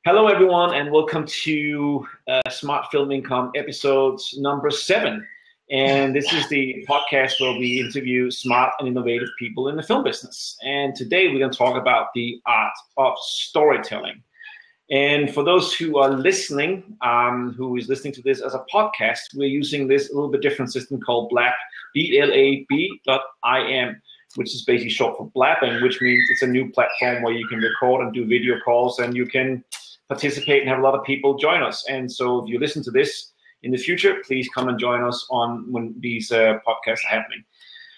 Hello, everyone, and welcome to Smart Film Income episode number 7. And this is the podcast where we interview smart and innovative people in the film business. And today we're going to talk about the art of storytelling. And for those who are listening, who is listening to this as a podcast, we're using this a little bit different system called Blab, BLAB.im, which is basically short for blabbing, which means it's a new platform where you can record and do video calls, and you can participate and have a lot of people join us. And so if you listen to this in the future, please come and join us on when these podcasts are happening.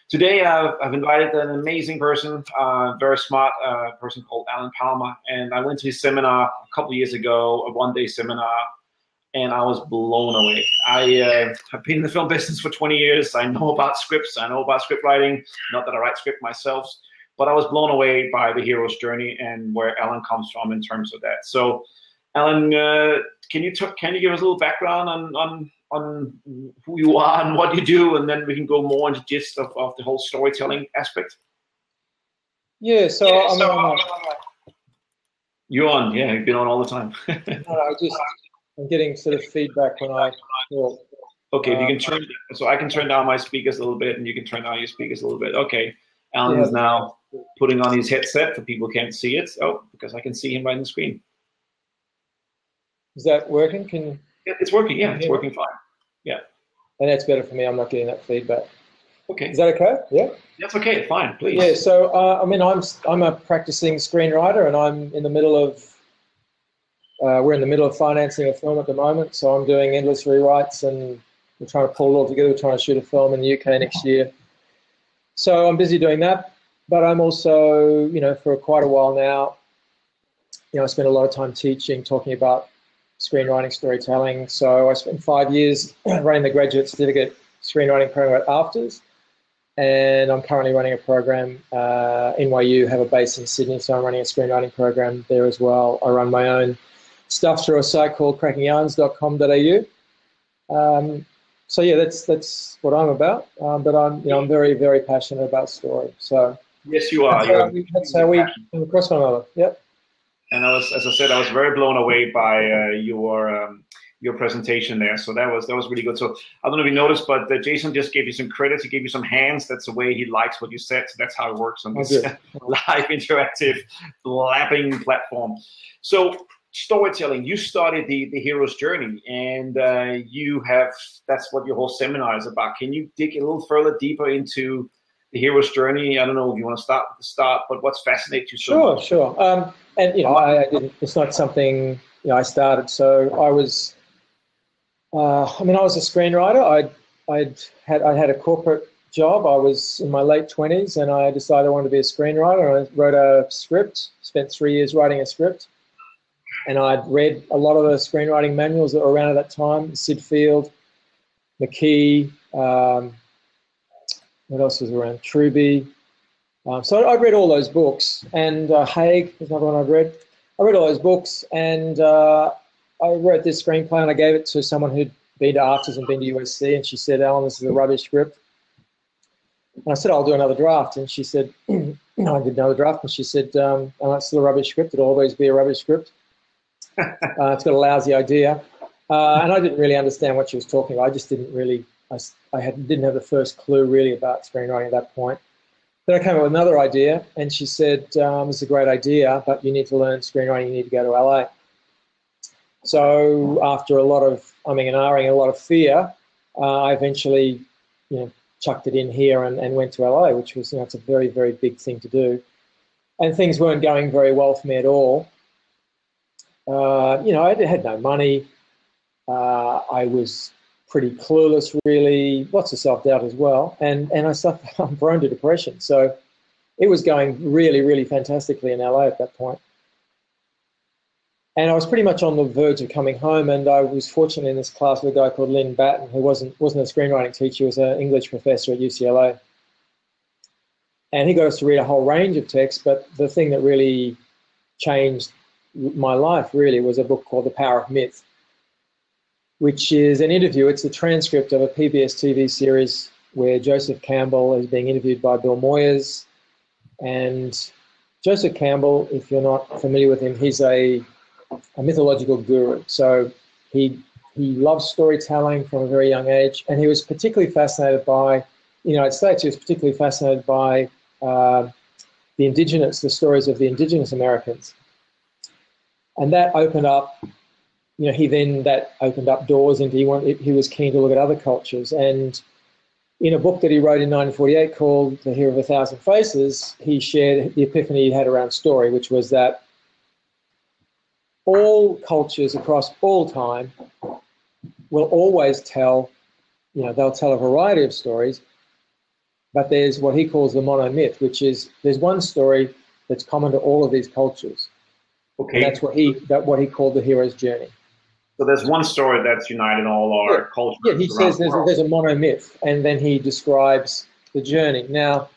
Today, I've invited an amazing person, very smart person called Alan Palmer. And I went to his seminar a couple of years ago, a one-day seminar, and I was blown away. I have been in the film business for 20 years. I know about scripts. I know about script writing. Not that I write script myself, but I was blown away by the hero's journey and where Alan comes from in terms of that. So, Alan, can you give us a little background on who you are and what you do, and then we can go more into the gist of the whole storytelling aspect? Yeah, You're on, yeah, you've been on all the time. I'm getting sort of feedback when I talk. Okay, if you can I can turn down my speakers a little bit, and you can turn down your speakers a little bit. Okay, Alan is now putting on his headset, for people can't see it. Oh, because I can see him right on the screen. Is that working? Yeah, it's working. Yeah, it's working fine. Yeah. And that's better for me. I'm not getting that feedback. Okay. Is that okay? Yeah. That's okay. Fine, please. Yeah. So I'm a practicing screenwriter, and I'm in the middle of we're in the middle of financing a film at the moment. So I'm doing endless rewrites, and we're trying to pull it all together. We're trying to shoot a film in the UK next year. So I'm busy doing that, but I'm also, for quite a while now, I spend a lot of time teaching, talking about screenwriting, storytelling. So I spent 5 years running the graduate certificate screenwriting program at AFTRS, and I'm currently running a program. NYU have a base in Sydney, so I'm running a screenwriting program there as well. I run my own stuff through a site called crackingyarns.com.au. So yeah, that's what I'm about. But I'm very, very passionate about story. So yes, you are. That's how we come across one another. Yep. And as I said, I was very blown away by your presentation there. So that was really good. So I don't know if you noticed, but Jason just gave you some credits. He gave you some hands. That's the way he likes what you said. So that's how it works on this live interactive lapping platform. So storytelling, you started the hero's journey, and that's what your whole seminar is about. Can you dig a little further deeper into the hero's journey? I don't know if you want to start with the start, but what's fascinates you so much? Sure. And I didn't. It's not something I started. So I was. I was a screenwriter. I had a corporate job. I was in my late 20s, and I decided I wanted to be a screenwriter. I wrote a script. Spent 3 years writing a script, and I'd read a lot of the screenwriting manuals that were around at that time. Sid Field, McKee. What else was around? Truby. So I'd read all those books, and Haig is another one I'd read. I read all those books, and I wrote this screenplay, and I gave it to someone who'd been to AFTRS and been to USC, and she said, "Alan, this is a rubbish script." And I said, "I'll do another draft." And she said, I did another draft, and she said, "Oh, it's still a rubbish script. It'll always be a rubbish script. It's got a lousy idea." And I didn't really understand what she was talking about. I just didn't really, didn't have the first clue really about screenwriting at that point. Then I came up with another idea, and she said, "This is a great idea, but you need to learn screenwriting. You need to go to LA." So after a lot of umming and ahhing, a lot of fear, I eventually, chucked it in here and went to LA, which was, it's a very, very big thing to do. And things weren't going very well for me at all. I had no money. I was pretty clueless, really, lots of self-doubt as well. And I'm prone to depression. So it was going really, really fantastically in LA at that point. And I was pretty much on the verge of coming home, and I was fortunate in this class with a guy called Lynn Batten, who wasn't a screenwriting teacher, he was an English professor at UCLA. And he got us to read a whole range of texts, but the thing that really changed my life, really, was a book called The Power of Myth, which is an interview. It's a transcript of a PBS TV series where Joseph Campbell is being interviewed by Bill Moyers. And Joseph Campbell, if you're not familiar with him, he's a a mythological guru. So he loved storytelling from a very young age, and he was particularly fascinated by, in the United States, he was particularly fascinated by the stories of the indigenous Americans. And that opened up, that opened up doors into, he was keen to look at other cultures. And in a book that he wrote in 1948 called The Hero of a Thousand Faces, he shared the epiphany he had around story, which was that all cultures across all time will always tell, they'll tell a variety of stories, but there's what he calls the monomyth, which is there's one story that's common to all of these cultures. Okay. And that's what he called the hero's journey. So there's one story that's united all our cultures. Yeah, he says there's a monomyth, and then he describes the journey. Now,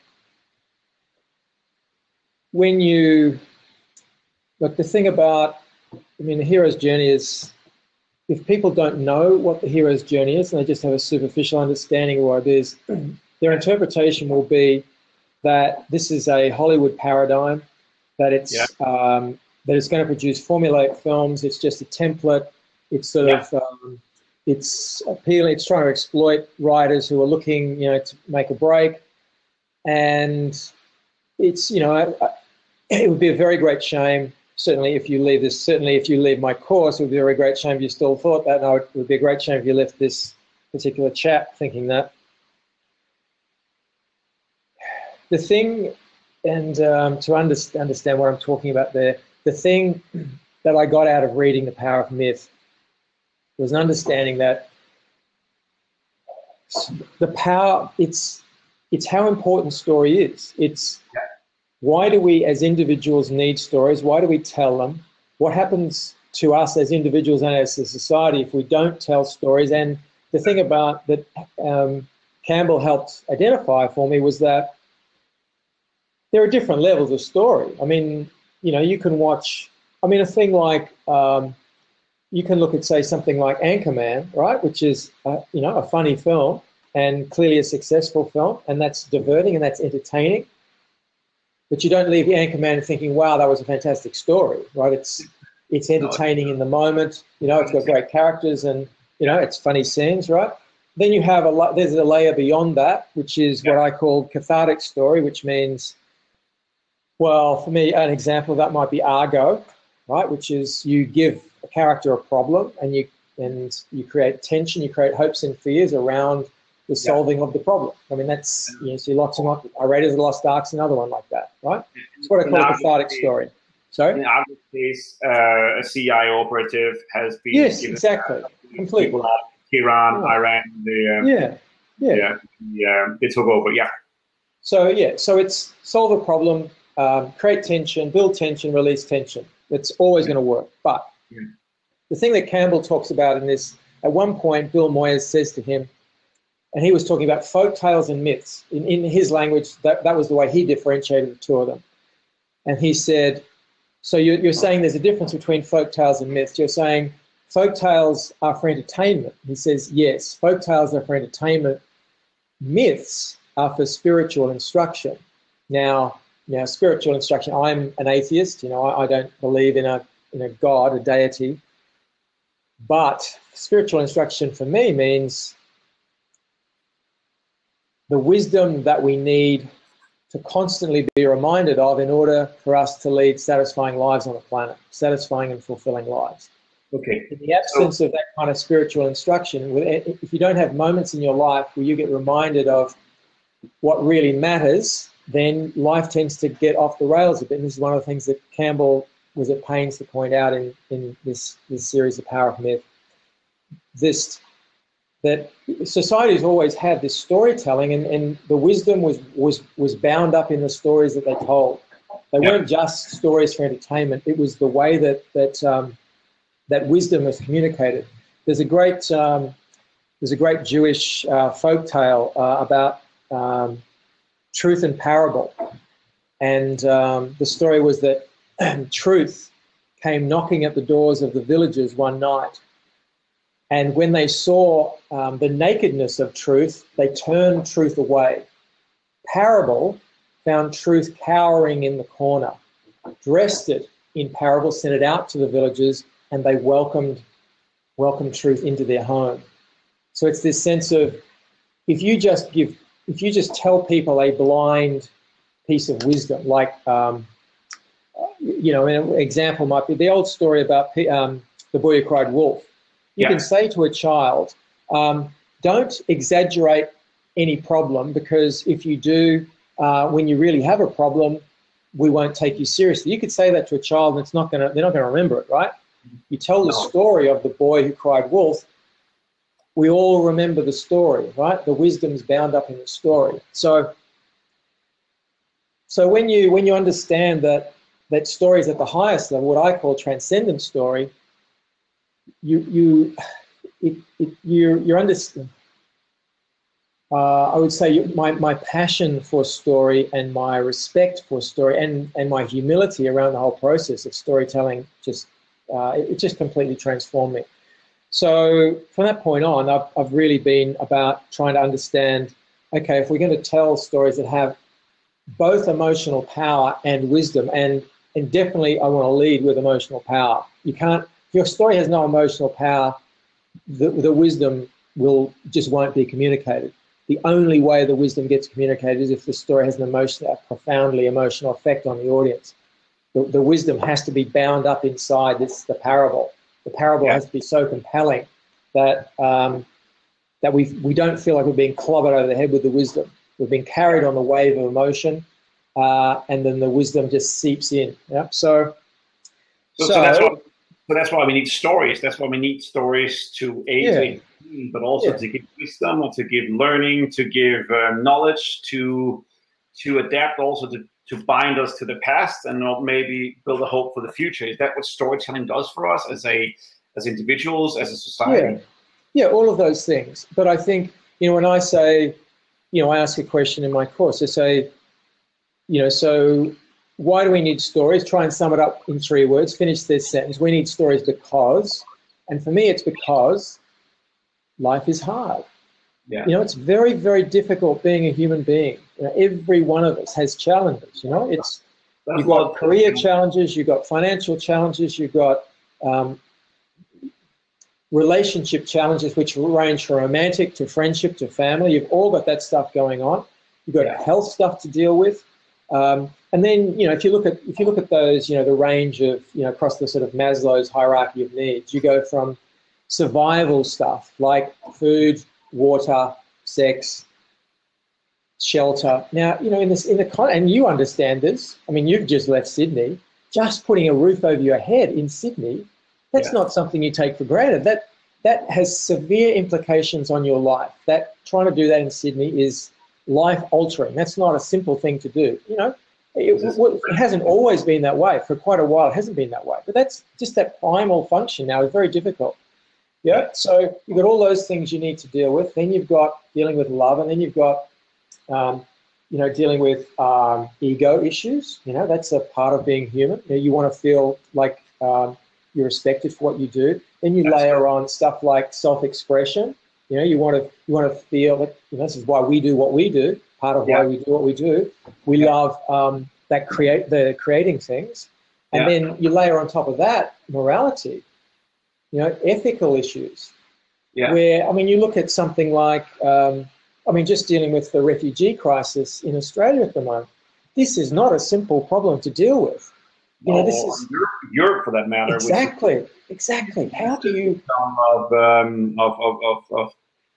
when you look, the thing about, the hero's journey is, if people don't know what the hero's journey is and they just have a superficial understanding of what it is, their interpretation will be that this is a Hollywood paradigm, that it's going to produce formulaic films. It's just a template. It's sort of it's appealing. It's trying to exploit writers who are looking, to make a break. And it's, it would be a very great shame. Certainly, if you leave my course, it would be a very great shame if you still thought that. No, it would be a great shame if you left this particular chat thinking that. The thing, and to understand what I'm talking about there, the thing that I got out of reading The Power of Myth was an understanding that the power, it's how important story is. It's why do we as individuals need stories? Why do we tell them? What happens to us as individuals and as a society if we don't tell stories? And the thing about that Campbell helped identify for me was that there are different levels of story. You can watch, a thing like, you can look at, say, something like Anchorman, right, which is, a funny film and clearly a successful film, and that's diverting and that's entertaining. But you don't leave Anchorman thinking, wow, that was a fantastic story, right? It's entertaining in the moment, it's got great characters and, it's funny scenes, right? Then you have there's a layer beyond that, which is what I call cathartic story, which means, well, for me, an example of that might be Argo, right? Which is you give a character a problem and you create tension, you create hopes and fears around the solving of the problem. That's, see lots and lots. Raiders of the Lost Ark's another one like that, right? It's what I call a cathartic story. Sorry? In our case, a CIA operative has been given exactly. Completely. People like Iran, Iran, they took over, So it's solve a problem, create tension, build tension, release tension. It's always going to work. But the thing that Campbell talks about in this, at one point, Bill Moyers says to him, and he was talking about folk tales and myths. In his language, that was the way he differentiated the two of them. And he said, so you're saying there's a difference between folk tales and myths. You're saying folk tales are for entertainment. He says, yes, folk tales are for entertainment. Myths are for spiritual instruction. Now, spiritual instruction, I'm an atheist. I don't believe in a God, a deity. But spiritual instruction for me means the wisdom that we need to constantly be reminded of in order for us to lead satisfying lives on the planet, satisfying and fulfilling lives. Okay. In the absence of that kind of spiritual instruction, if you don't have moments in your life where you get reminded of what really matters, then life tends to get off the rails a bit. And this is one of the things that Campbell was at pains to point out in this series, The Power of Myth. That societies always had this storytelling, and the wisdom was bound up in the stories that they told. They weren't just stories for entertainment. It was the way that wisdom was communicated. There's a great Jewish folk tale about truth and parable, and the story was that truth came knocking at the doors of the villagers one night. And when they saw the nakedness of truth, they turned truth away. Parable found truth cowering in the corner, dressed it in parable, sent it out to the villagers, and they welcomed truth into their home. So it's this sense of, if you just tell people a blind piece of wisdom, like, an example might be the old story about the boy who cried wolf. You can say to a child, don't exaggerate any problem, because if you do, when you really have a problem, we won't take you seriously. You could say that to a child, and they're not going to remember it, right? You tell the story of the boy who cried wolf, we all remember the story, right? The wisdom's bound up in the story. So when you understand that story is at the highest level, what I call transcendent story, you're understand. I would say my passion for story and my respect for story and my humility around the whole process of storytelling it just completely transformed me. So from that point on, I've really been about trying to understand, okay, if we're going to tell stories that have both emotional power and wisdom, and definitely I want to lead with emotional power. You can't, if your story has no emotional power, the wisdom won't be communicated. The only way the wisdom gets communicated is if the story has a profoundly emotional effect on the audience. The wisdom has to be bound up inside the parable. The parable has to be so compelling that we don't feel like we're being clobbered over the head with the wisdom. We've been carried on the wave of emotion, and then the wisdom just seeps in. Yeah. So that's why we need stories. That's why we need stories to aid, but also to give wisdom, or to give learning, to give knowledge, to adapt, also to bind us to the past, and not maybe build a hope for the future. Is that what storytelling does for us as individuals, as a society? Yeah, all of those things. But I think, when I say, I ask a question in my course, I say, so why do we need stories? Try and sum it up in 3 words, finish this sentence. We need stories because, and for me it's because life is hard. Yeah. It's very, very difficult being a human being. Every one of us has challenges. You've got career challenges, you've got financial challenges, you've got relationship challenges, which range from romantic to friendship to family. You've all got that stuff going on. You've got health stuff to deal with, and then if you look at those, the range of across the sort of Maslow's hierarchy of needs, you go from survival stuff like food, water, sex, shelter. Now, and you understand this. I mean, you've just left Sydney. Just putting a roof over your head in Sydney, that's not something you take for granted. That has severe implications on your life. That trying to do that in Sydney is life altering. That's not a simple thing to do. It hasn't always been that way. For quite a while, it hasn't been that way. But that's just that primal function now is very difficult. Yeah. So you've got all those things you need to deal with. Then you've got dealing with love, and then you've got, dealing with ego issues. That's a part of being human. You want to feel like you're respected for what you do. Then you layer on stuff like self-expression. You want to feel that this is why we do what we do. Part of why we do what we do. We love creating things, and then you layer on top of that morality. Ethical issues. Yeah. Where you look at something like just dealing with the refugee crisis in Australia at the moment. This is not a simple problem to deal with. This is Europe for that matter. Exactly. How do you?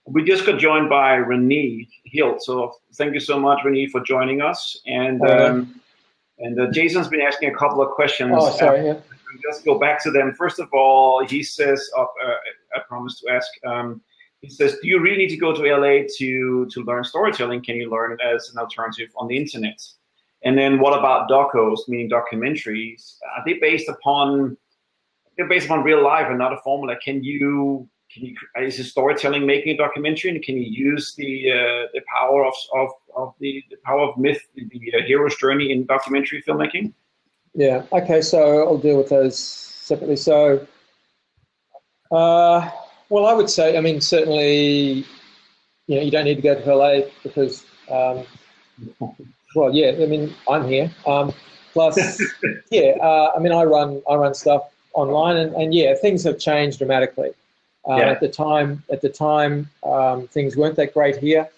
We just got joined by Renee Hill. So thank you so much, Renee, for joining us. And Jason's been asking a couple of questions. Oh, sorry. Yeah. Just go back to them. First of all, he says, I promised to ask. He says, do you really need to go to LA to learn storytelling? Can you learn it as an alternative on the internet? And then what about docos, meaning documentaries? Are they based upon real life and not a formula? Is the storytelling making a documentary, and can you use the power of the power of myth, the hero's journey in documentary filmmaking? Yeah. Okay. So I'll deal with those separately. So, well, I would say, certainly, you don't need to go to LA because, I'm here. Plus, I run stuff online, and yeah, things have changed dramatically. At the time, things weren't that great here,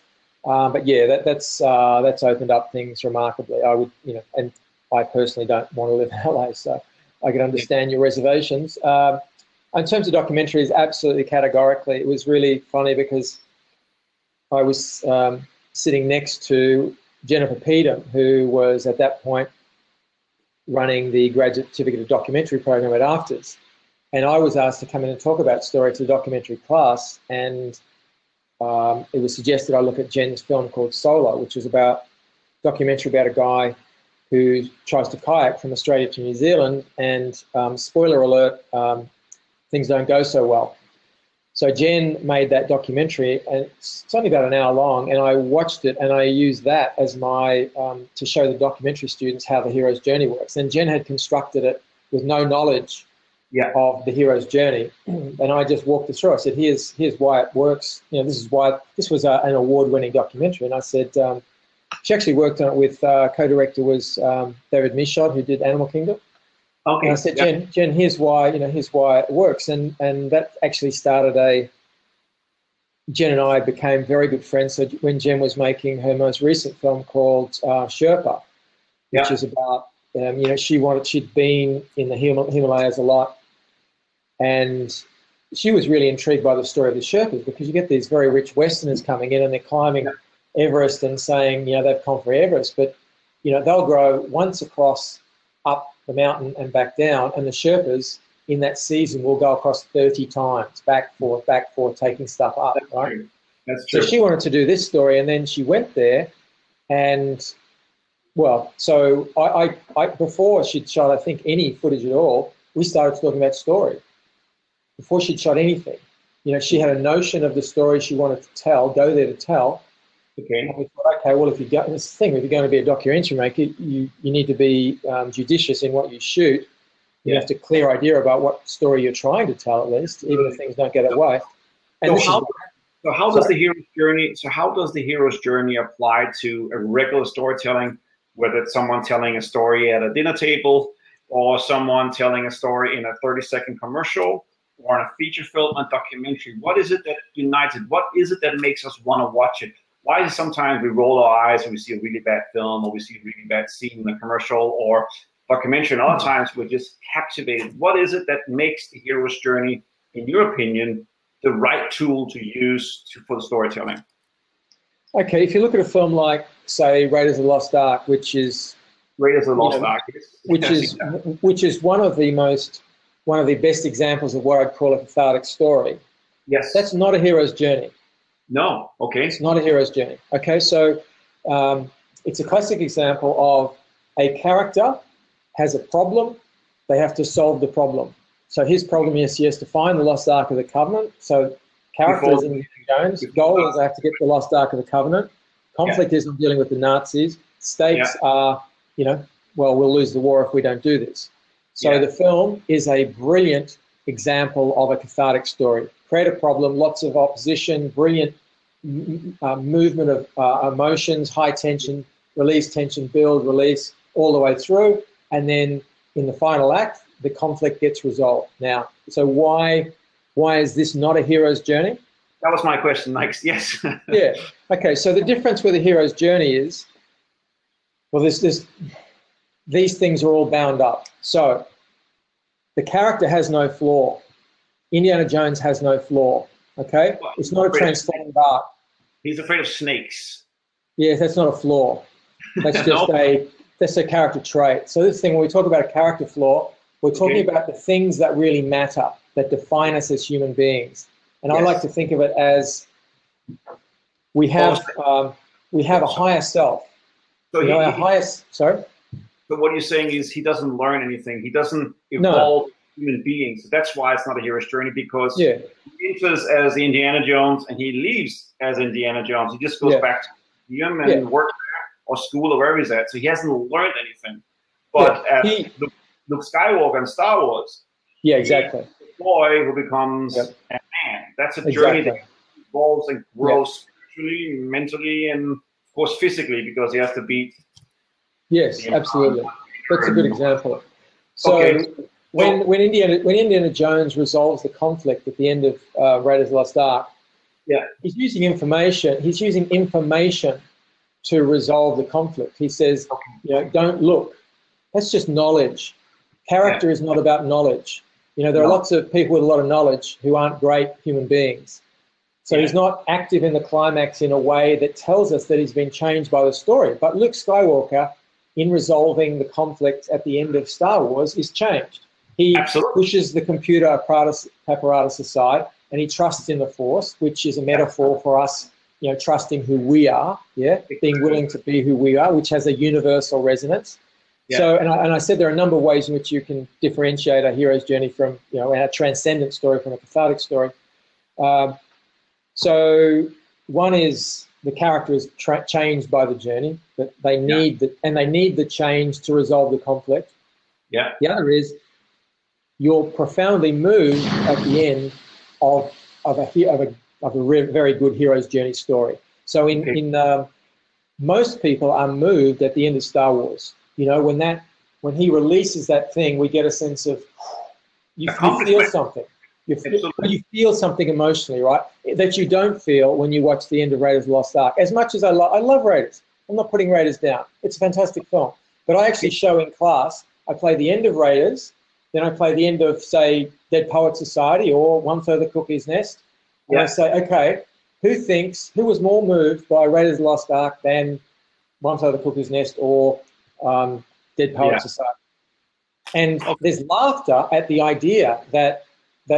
but yeah, that's opened up things remarkably. I would, and I personally don't want to live in LA, so I can understand your reservations. In terms of documentaries, absolutely categorically. It was really funny because I was sitting next to Jennifer Peedham, who was at that point running the graduate certificate of documentary program at AFTRS. And I was asked to come in and talk about story to the documentary class. And it was suggested I look at Jen's film called Solo, which is documentary about a guy who tries to kayak from Australia to New Zealand. And spoiler alert, things don't go so well. So Jen made that documentary, and it's only about an hour long, and I watched it, and I used that as my, to show the documentary students how the hero's journey works. And Jen had constructed it with no knowledge of the hero's journey, and I just walked it through. I said, here's why it works. This is why, this was an award-winning documentary. And I said, she actually worked on it with, co-director was David Michaud, who did Animal Kingdom. Okay. And I said, Jen, here's why it works, and that actually started Jen and I became very good friends. So when Jen was making her most recent film called Sherpa, which is about, she'd been in the Himalayas a lot, and she was really intrigued by the story of the Sherpas, because you get these very rich Westerners coming in and they're climbing Everest and saying, they've conquered Everest, but they'll go once across up the mountain and back down, and the Sherpas in that season will go across 30 times, back, forth, taking stuff up, right? That's true. So she wanted to do this story, and then she went there, and, well, so I before she'd shot, I think, any footage at all, we started talking about story. Before she'd shot anything. She had a notion of the story she wanted to tell, go there to tell. Okay. And we thought, okay, well, if you're going to be a documentary maker, you need to be judicious in what you shoot. You have a clear idea about what story you're trying to tell, at least, even if things don't get that way. And so how does the hero's journey apply to a regular storytelling, whether it's someone telling a story at a dinner table, or someone telling a story in a 30-second commercial, or in a feature film and documentary? What is it that unites it? What is it that makes us want to watch it? Why is it sometimes we roll our eyes when we see a really bad film, or we see a really bad scene in a commercial or documentary, and other times we're just captivated? What is it that makes the hero's journey, in your opinion, the right tool to use for the storytelling? Okay, if you look at a film like, say, Raiders of the Lost Ark, which is Raiders of the Lost Ark, which is one of the best examples of what I'd call a cathartic story. Yes, that's not a hero's journey. No, okay. It's not a hero's journey. Okay, so it's a classic example of a character has a problem, they have to solve the problem. So his problem is he has to find the Lost Ark of the Covenant. So characters in Indiana Jones' goal is they have to get the Lost Ark of the Covenant. Conflict isn't dealing with the Nazis. Stakes are, well, we'll lose the war if we don't do this. So the film is a brilliant example of a cathartic story. Create a problem, lots of opposition, brilliant movement of emotions, high tension, release, tension, build, release, all the way through. And then in the final act, the conflict gets resolved. Now, so why is this not a hero's journey? That was my question, Mike. Yes. Yeah. Okay, so the difference with a hero's journey is, well, these things are all bound up. So the character has no flaw. Indiana Jones has no flaw, okay? Well, it's not a transformed arc. He's afraid of snakes. Yeah, that's not a flaw. That's just that's a character trait. So this thing, when we talk about a character flaw, we're talking about the things that really matter, that define us as human beings. And I like to think of it as we have a higher self. So our highest, sorry? So what you're saying is he doesn't learn anything. He doesn't evolve human beings. So that's why it's not a hero's journey, because he enters as Indiana Jones and he leaves as Indiana Jones. He just goes back to the museum and work there, or school, or wherever he's at. So he hasn't learned anything. But Luke Skywalker in Star Wars, he's a boy who becomes a man. That's a journey that evolves and grows spiritually, mentally, and of course physically, because he has to beat. Yes, absolutely. That's a good example. So when Indiana Jones resolves the conflict at the end of Raiders of the Lost Ark, yeah, he's using information. He's using information to resolve the conflict. He says, don't look. That's just knowledge. Character is not about knowledge. There are lots of people with a lot of knowledge who aren't great human beings. So he's not active in the climax in a way that tells us that he's been changed by the story. But Luke Skywalker, in resolving the conflict at the end of Star Wars, is changed. He pushes the computer apparatus aside, and he trusts in the Force, which is a metaphor for us, trusting who we are, being willing to be who we are, which has a universal resonance. Yeah. So, and I said there are a number of ways in which you can differentiate a hero's journey from, a transcendent story from a cathartic story. So one is the character is changed by the journey, that they need they need the change to resolve the conflict. Yeah. The other is you're profoundly moved at the end of a very good hero's journey story. So most people are moved at the end of Star Wars. When he releases that thing, we get a sense of you feel something. You feel something emotionally, right? That you don't feel when you watch the end of Raiders of the Lost Ark. As much as I love Raiders, I'm not putting Raiders down. It's a fantastic film. But I actually show in class, I play the end of Raiders, then I play the end of, say, Dead Poets Society or One Flew Over the Cuckoo's Nest. And I say, okay, who was more moved by Raiders of the Lost Ark than One Flew Over the Cuckoo's Nest or Dead Poets Society? And there's laughter at the idea that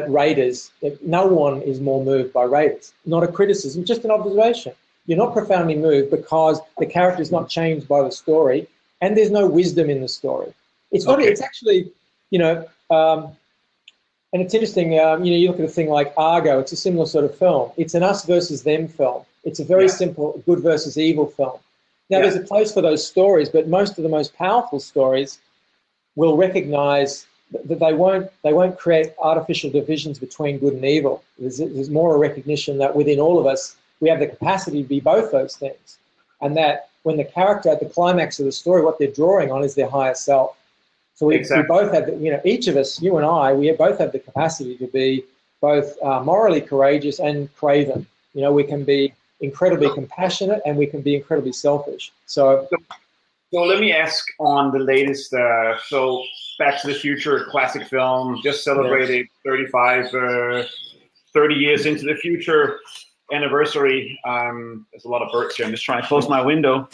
Raiders, that no one is more moved by Raiders. Not a criticism, just an observation. You're not profoundly moved because the character is not changed by the story and there's no wisdom in the story. It's not. It's actually, and it's interesting, you look at a thing like Argo, it's a similar sort of film. It's an us versus them film. It's a very simple good versus evil film. Now, there's a place for those stories, but most of the most powerful stories will recognize that they won't create artificial divisions between good and evil. There's more a recognition that within all of us, we have the capacity to be both those things. And that when the character at the climax of the story, what they're drawing on is their higher self. So we both have, each of us, you and I, we both have the capacity to be both morally courageous and craven. We can be incredibly compassionate and we can be incredibly selfish. So let me ask on the latest, so Back to the Future, classic film, just celebrated 30 years into the future anniversary. There's a lot of birds here. I'm just trying to close my window.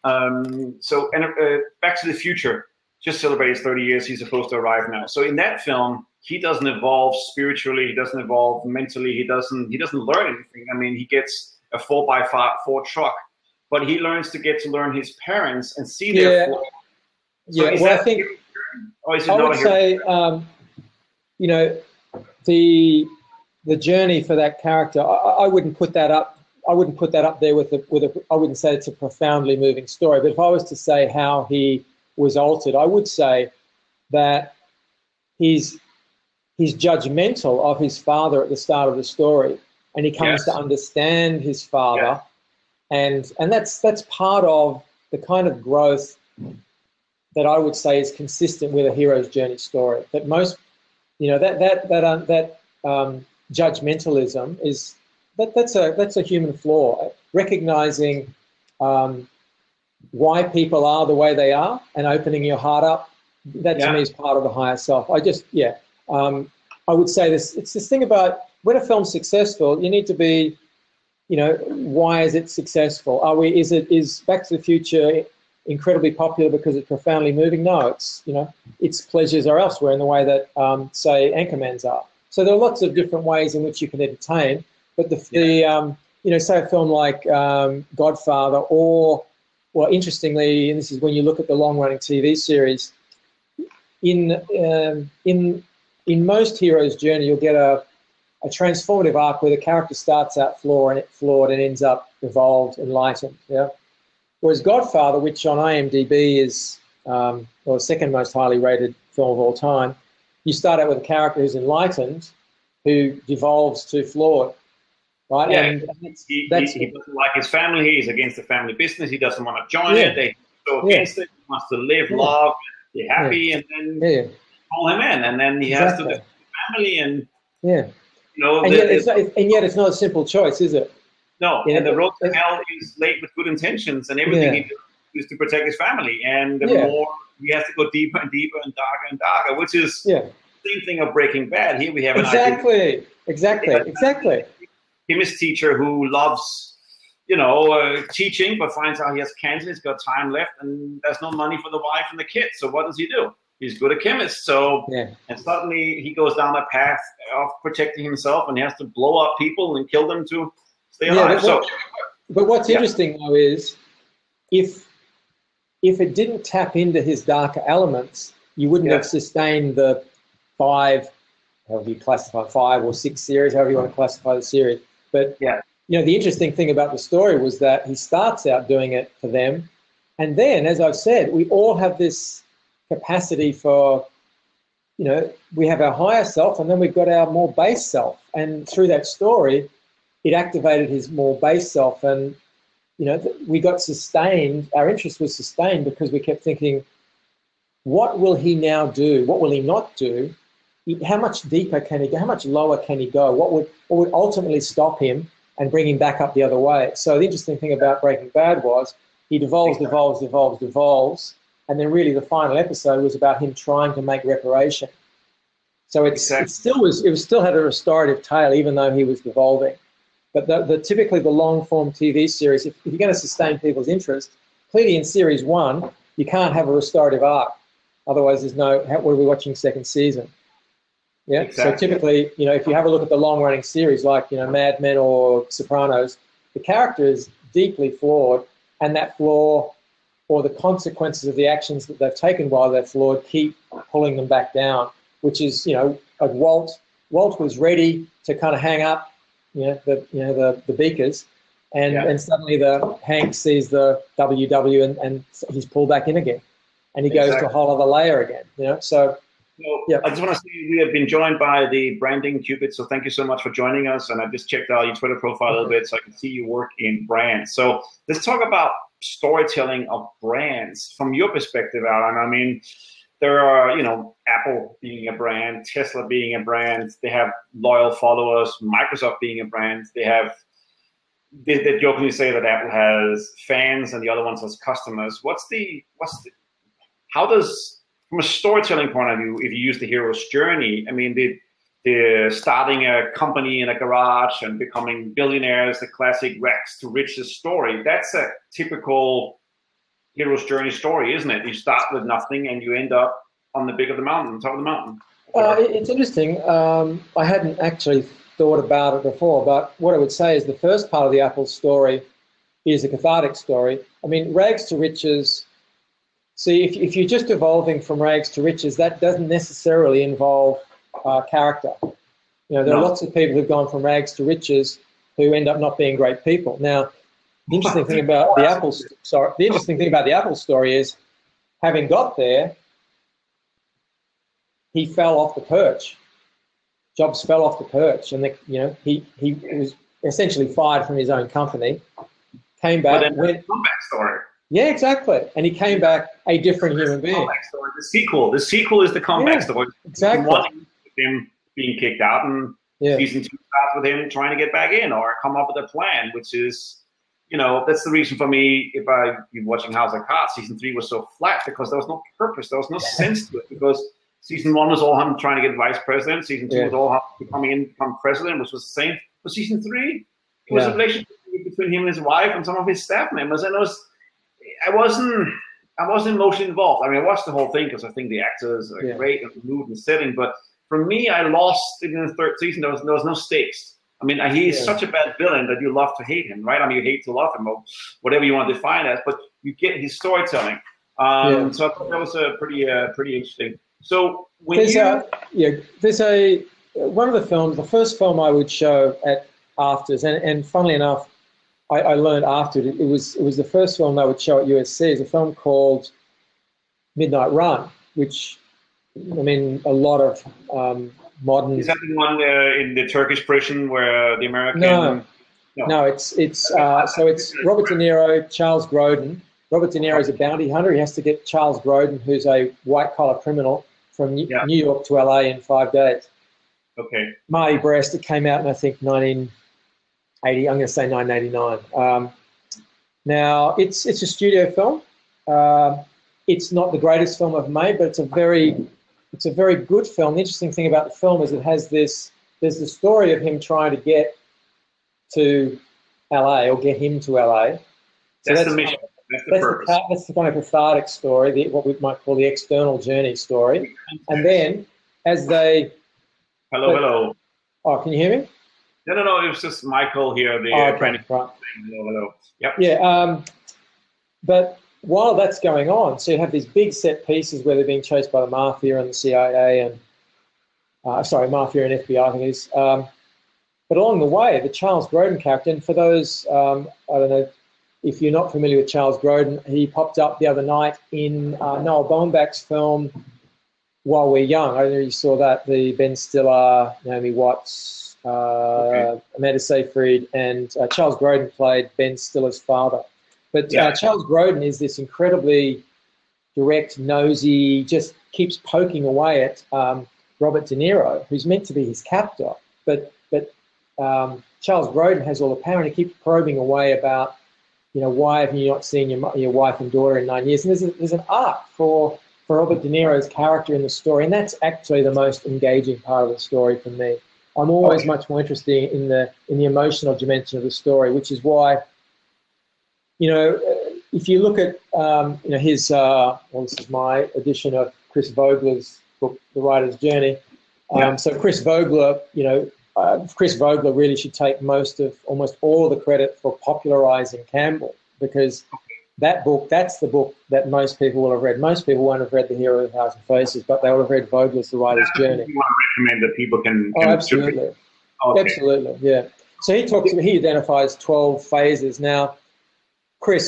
Back to the Future just celebrated 30 years. He's supposed to arrive now. So in that film, he doesn't evolve spiritually. He doesn't evolve mentally. He doesn't learn anything. I mean, he gets a 4x4 truck, but he learns to learn his parents and see their flaws. So I think I would say, the journey for that character, I wouldn't put that up. I wouldn't put that up there I wouldn't say it's a profoundly moving story. But if I was to say how he was altered, I would say that he's judgmental of his father at the start of the story, and he comes to understand his father, and that's part of the kind of growth that I would say is consistent with a hero's journey story. That most, judgmentalism is that's a human flaw. Recognizing why people are the way they are and opening your heart up, that to me is part of the higher self. I would say this. It's this thing about when a film's successful, you need to be, why is it successful? Is Back to the Future incredibly popular because it's profoundly moving? No, its pleasures are elsewhere in the way that, say, Anchorman's are. So there are lots of different ways in which you can entertain. But say a film like Godfather, or interestingly, and this is when you look at the long-running TV series, in most heroes' journey, you'll get a transformative arc where the character starts out flawed and ends up evolved, enlightened. Yeah. Whereas Godfather, which on IMDb is the second most highly rated film of all time, you start out with a character who's enlightened, who devolves to flawed, right? Yeah, and he doesn't like his family. He's against the family business. He doesn't want to join it. They go against it. He wants to live, love, be happy, and then call him in, and then he has to defend the family, and yeah, you know, and yet it's not a simple choice, is it? No, and the road to hell is laid with good intentions, and everything he does is to protect his family, and the more he has to go deeper and deeper and darker, which is the same thing of Breaking Bad. Here we have exactly. Chemist teacher who loves, teaching, but finds out he has cancer, he's got time left, and there's no money for the wife and the kids. So what does he do? He's good at chemist. So, and suddenly he goes down a path of protecting himself, and he has to blow up people and kill them to stay alive. But what's interesting though is if it didn't tap into his darker elements, you wouldn't have sustained the 5 or 6 series, however you want to classify the series. But the interesting thing about the story was that he starts out doing it for them, and then, as I've said, we all have this capacity for, we have our higher self, and then we've got our more base self, and through that story, it activated his more base self, and we got sustained. Our interest was sustained because we kept thinking, what will he now do? What will he not do? How much deeper can he go? How much lower can he go? What would ultimately stop him and bring him back up the other way? So the interesting thing about Breaking Bad was he devolves, and then really the final episode was about him trying to make reparation. So it still had a restorative tale, even though he was devolving. But typically the long-form TV series, if you're going to sustain people's interest, clearly in series 1, you can't have a restorative arc. Otherwise, there's what are we watching second season? Yeah. Exactly. So typically, if you have a look at the long-running series like, Mad Men or Sopranos, the character is deeply flawed, and that flaw or the consequences of the actions that they've taken while they're flawed keep pulling them back down, which is, like Walt was ready to kind of hang up, the beakers, and suddenly the Hank sees the WW and he's pulled back in again, and he goes to a whole other layer again, so. I just want to say we have been joined by the Branding Cupid, so thank you so much for joining us. And I just checked out your Twitter profile a little bit so I can see your work in brands. So let's talk about storytelling of brands from your perspective, Alan. I mean, there are, Apple being a brand, Tesla being a brand, they have loyal followers, Microsoft being a brand, they jokingly say that Apple has fans and the other ones has customers. How does, from a storytelling point of view, if you use the hero's journey, I mean, they're starting a company in a garage and becoming billionaires, the classic rags to riches story. That's a typical hero's journey story, isn't it? You start with nothing and you end up on the top of the mountain. It's interesting. I hadn't actually thought about it before, but what I would say is the first part of the Apple story is a cathartic story. I mean, rags to riches. See, if you're just evolving from rags to riches, that doesn't necessarily involve character. There are lots of people who've gone from rags to riches who end up not being great people. Now, the interesting thing about the Apple story is, having got there, he fell off the perch. Jobs fell off the perch, and he was essentially fired from his own company. Came back. But then comeback story. Yeah, exactly. And he came back a different human being. The sequel is the comeback story. Exactly. Him being kicked out, and season 2 starts with him trying to get back in or come up with a plan, which is, that's the reason for me, if I've been watching House of Cards, season 3 was so flat because there was no purpose, there was no sense to it, because season 1 was all him trying to get vice president, season 2 was all him become president, which was the same. But season 3, it was a relationship between him and his wife and some of his staff members, and I wasn't emotionally involved. I mean, I watched the whole thing because I think the actors are great and the mood and setting. But for me, I lost in the 3rd season. There was no stakes. I mean, he's such a bad villain that you love to hate him, right? I mean, you hate to love him, or whatever you want to define it as. But you get his storytelling. So I thought that was pretty interesting. So when there's one of the films, the first film I would show at afters, and funnily enough, I learned after it was the first film I would show at USC. It's a film called Midnight Run, which, I mean, a lot of modern. Is that the one in the Turkish prison where the American? No, it's Robert De Niro, Charles Grodin. Robert De Niro is a bounty hunter. He has to get Charles Grodin, who's a white collar criminal, from New York to LA in 5 days. Okay. Marty Brest, it came out in, I think, 1980, I'm going to say 1989. Now, it's a studio film. It's not the greatest film I've made, but it's a very good film. The interesting thing about the film is it has there's the story of him trying to get to LA or get him to LA. So that's the mission. That's the purpose. That's the kind of cathartic story, what we might call the external journey story. And then as they... Hello. Oh, can you hear me? No. It was just Michael here. Okay, right. Hello. Yep. Yeah. But while that's going on, so you have these big set pieces where they're being chased by the mafia and the CIA and mafia and FBI, I think it is. But along the way, the Charles Grodin character, and for those, I don't know if you're not familiar with Charles Grodin, he popped up the other night in Noah Baumbach's film While We're Young. I don't know if you saw that, the Ben Stiller, Naomi Watts, Amanda Seyfried, and Charles Grodin played Ben Stiller's father. But Charles Grodin is this incredibly direct, nosy, just keeps poking away at Robert De Niro, who's meant to be his captor. But Charles Grodin has all the power, and he keeps probing away about, why have you not seen your wife and daughter in 9 years? And there's an arc for Robert De Niro's character in the story, and that's actually the most engaging part of the story for me. I'm always much more interested in the emotional dimension of the story, which is why, if you look at his this is my edition of Chris Vogler's book, The Writer's Journey. So Chris Vogler, Chris Vogler really should take almost all of the credit for popularizing Campbell, because that's the book that most people will have read. Most people won't have read The Hero of a Thousand Faces, but they will have read Vogler's The Writer's Journey. You want to recommend that people can absolutely. Okay. Absolutely, yeah. So he identifies 12 phases. Now, Chris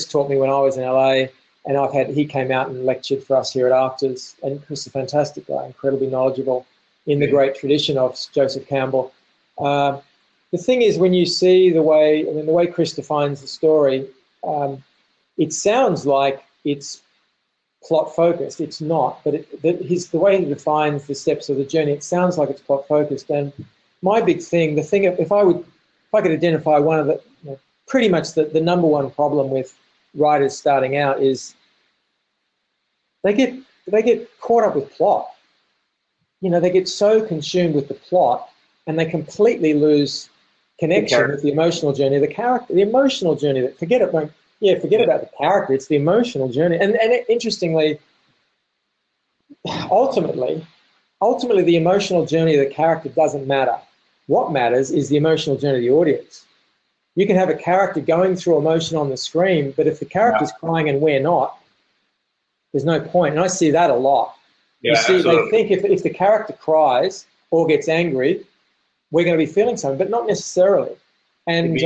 taught me when I was in LA, and he came out and lectured for us here at Afters, and Chris is a fantastic guy, incredibly knowledgeable in the great tradition of Joseph Campbell. The thing is, when you see the way Chris defines the story, it sounds like it's plot focused. It's not, but the way he defines the steps of the journey, it sounds like it's plot focused. And my big thing, if I could identify one of the pretty much the number one problem with writers starting out is they get caught up with plot. They get so consumed with the plot, and they completely lose connection with the emotional journey of the character. The emotional journey, forget about the character. It's the emotional journey. And interestingly, ultimately, the emotional journey of the character doesn't matter. What matters is the emotional journey of the audience. You can have a character going through emotion on the screen, but if the character's crying and we're not, there's no point. And I see that a lot. Yeah, they think if the character cries or gets angry, we're going to be feeling something, but not necessarily. And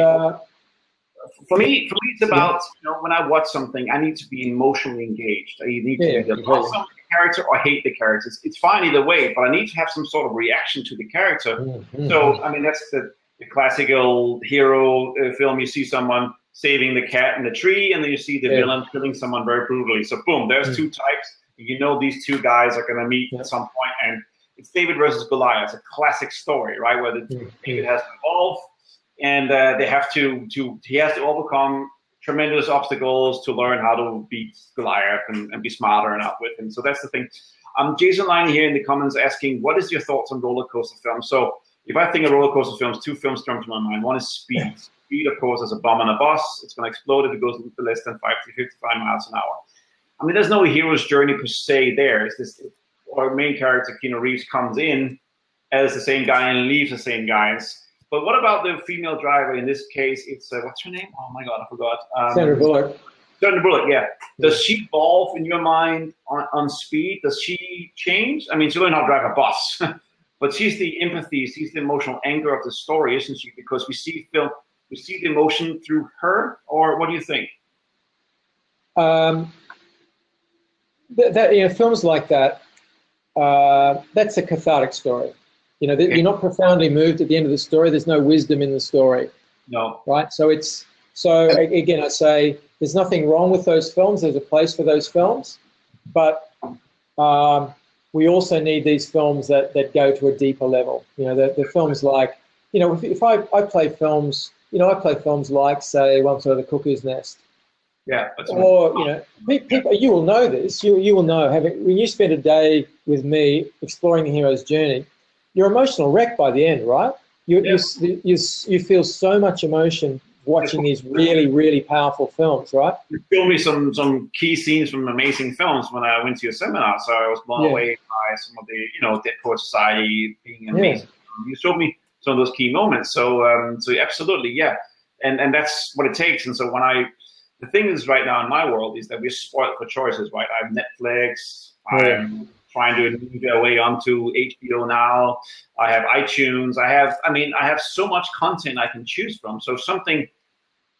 for me, it's about when I watch something, I need to be emotionally engaged. I need to either love the character or hate the character. It's fine either way, but I need to have some sort of reaction to the character. Mm-hmm. So that's the classical hero film. You see someone saving the cat in the tree, and then you see the villain killing someone very brutally. So boom, there's two types. These two guys are going to meet at some point, and it's David versus Goliath. It's a classic story, right, where David has to evolve, and he has to overcome tremendous obstacles to learn how to beat Goliath and be smarter and out with him. So that's the thing. Jason Line here in the comments asking, what is your thoughts on roller coaster films? So if I think of roller coaster films, two films come to my mind. One is Speed. Speed, of course, is a bomb on a bus. It's going to explode if it goes less than 55 miles an hour. There's no hero's journey per se there. Our main character, Keanu Reeves, comes in as the same guy and leaves the same guys. But what about the female driver? In this case, it's, what's her name? Oh my God, I forgot. Sandra Bullock. Sandra Bullock, yeah. Does she evolve in your mind on Speed? Does she change? She learned how to drive a bus. But she's the empathy, she's the emotional anchor of the story, isn't she? Because we see the emotion through her, or what do you think? Films like that, that's a cathartic story. You're not profoundly moved at the end of the story. There's no wisdom in the story. No. Right? Again, I say there's nothing wrong with those films. There's a place for those films. But we also need these films that go to a deeper level. You know, the films like, you know, if I play films, you know, I play films like, say, One Flew Over the Cuckoo's Nest. Yeah. Or, you know, people, you will know this. You will know, when you spend a day with me exploring the hero's journey, you're emotional wreck by the end, right? You feel so much emotion watching these really, really powerful films, right? You showed me some key scenes from amazing films when I went to your seminar, so I was blown away by some of the, you know, Dead Poets Society being amazing. You showed me some of those key moments. So absolutely, yeah. And that's what it takes. And so the thing is right now in my world is that we're spoiled for choices, right? I have Netflix, I'm trying to move their way onto HBO now. I have iTunes. I have so much content I can choose from. So if something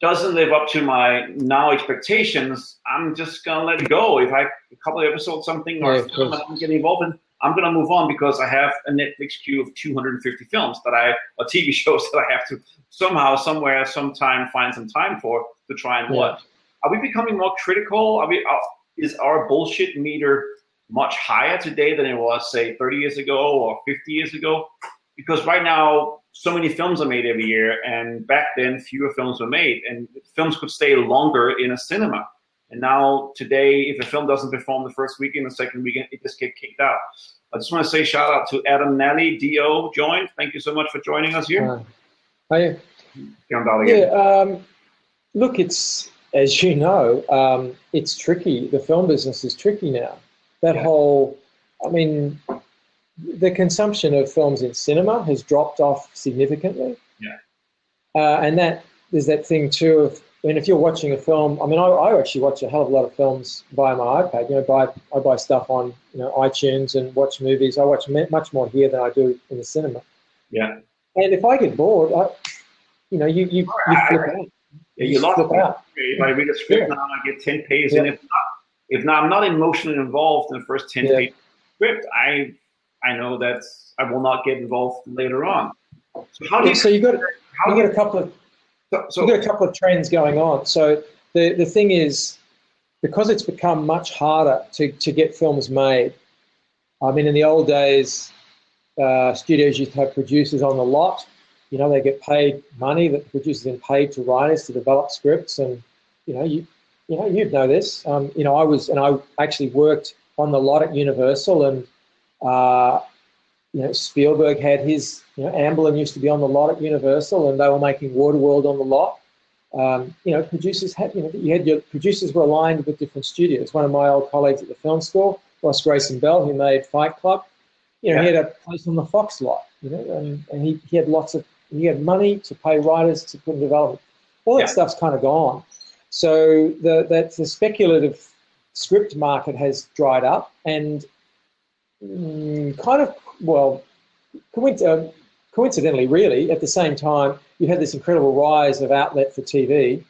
doesn't live up to my now expectations, I'm just gonna let it go. If a couple of episodes, something or a film I'm getting involved in, I'm gonna move on because I have a Netflix queue of 250 films or TV shows that I have to somehow, somewhere, sometime find some time for to try and watch. Are we becoming more critical? Is our bullshit meter much higher today than it was, say, 30 years ago or 50 years ago? Because right now, so many films are made every year, and back then, fewer films were made, and films could stay longer in a cinema. And now, today, if a film doesn't perform the first weekend, the second weekend, it just gets kicked out. I just want to say shout out to Adam Nally, DO, joined. Thank you so much for joining us here. Look, it's, as you know, it's tricky. The film business is tricky now. That whole, I mean, the consumption of films in cinema has dropped off significantly. And there's that thing too of, I mean, if you're watching a film, I mean, I actually watch a hell of a lot of films via my iPad. You know, I buy stuff on, you know, iTunes and watch movies. I watch much more here than I do in the cinema. Yeah. And if I get bored, you flip out. Yeah, you lost me. If I read a script now, I get 10 pages, and if not, I'm not emotionally involved in the first 10 pages of the script. I know that I will not get involved later on. So how do you? So you got a couple of trends going on. So the thing is, because it's become much harder to get films made. I mean, in the old days, studios used to have producers on the lot. You know, they get paid money. The producers then paid to writers to develop scripts, and you'd know this. I actually worked on the lot at Universal, and Spielberg had his. Amblin used to be on the lot at Universal, and they were making Waterworld on the lot. Producers had. Your producers were aligned with different studios. One of my old colleagues at the film school, Ross Grayson Bell, who made Fight Club. He had a place on the Fox lot. And he had he had money to pay writers to put in development. All that stuff's kind of gone. So the speculative script market has dried up, and coincidentally, really, at the same time, you had this incredible rise of outlet for TV.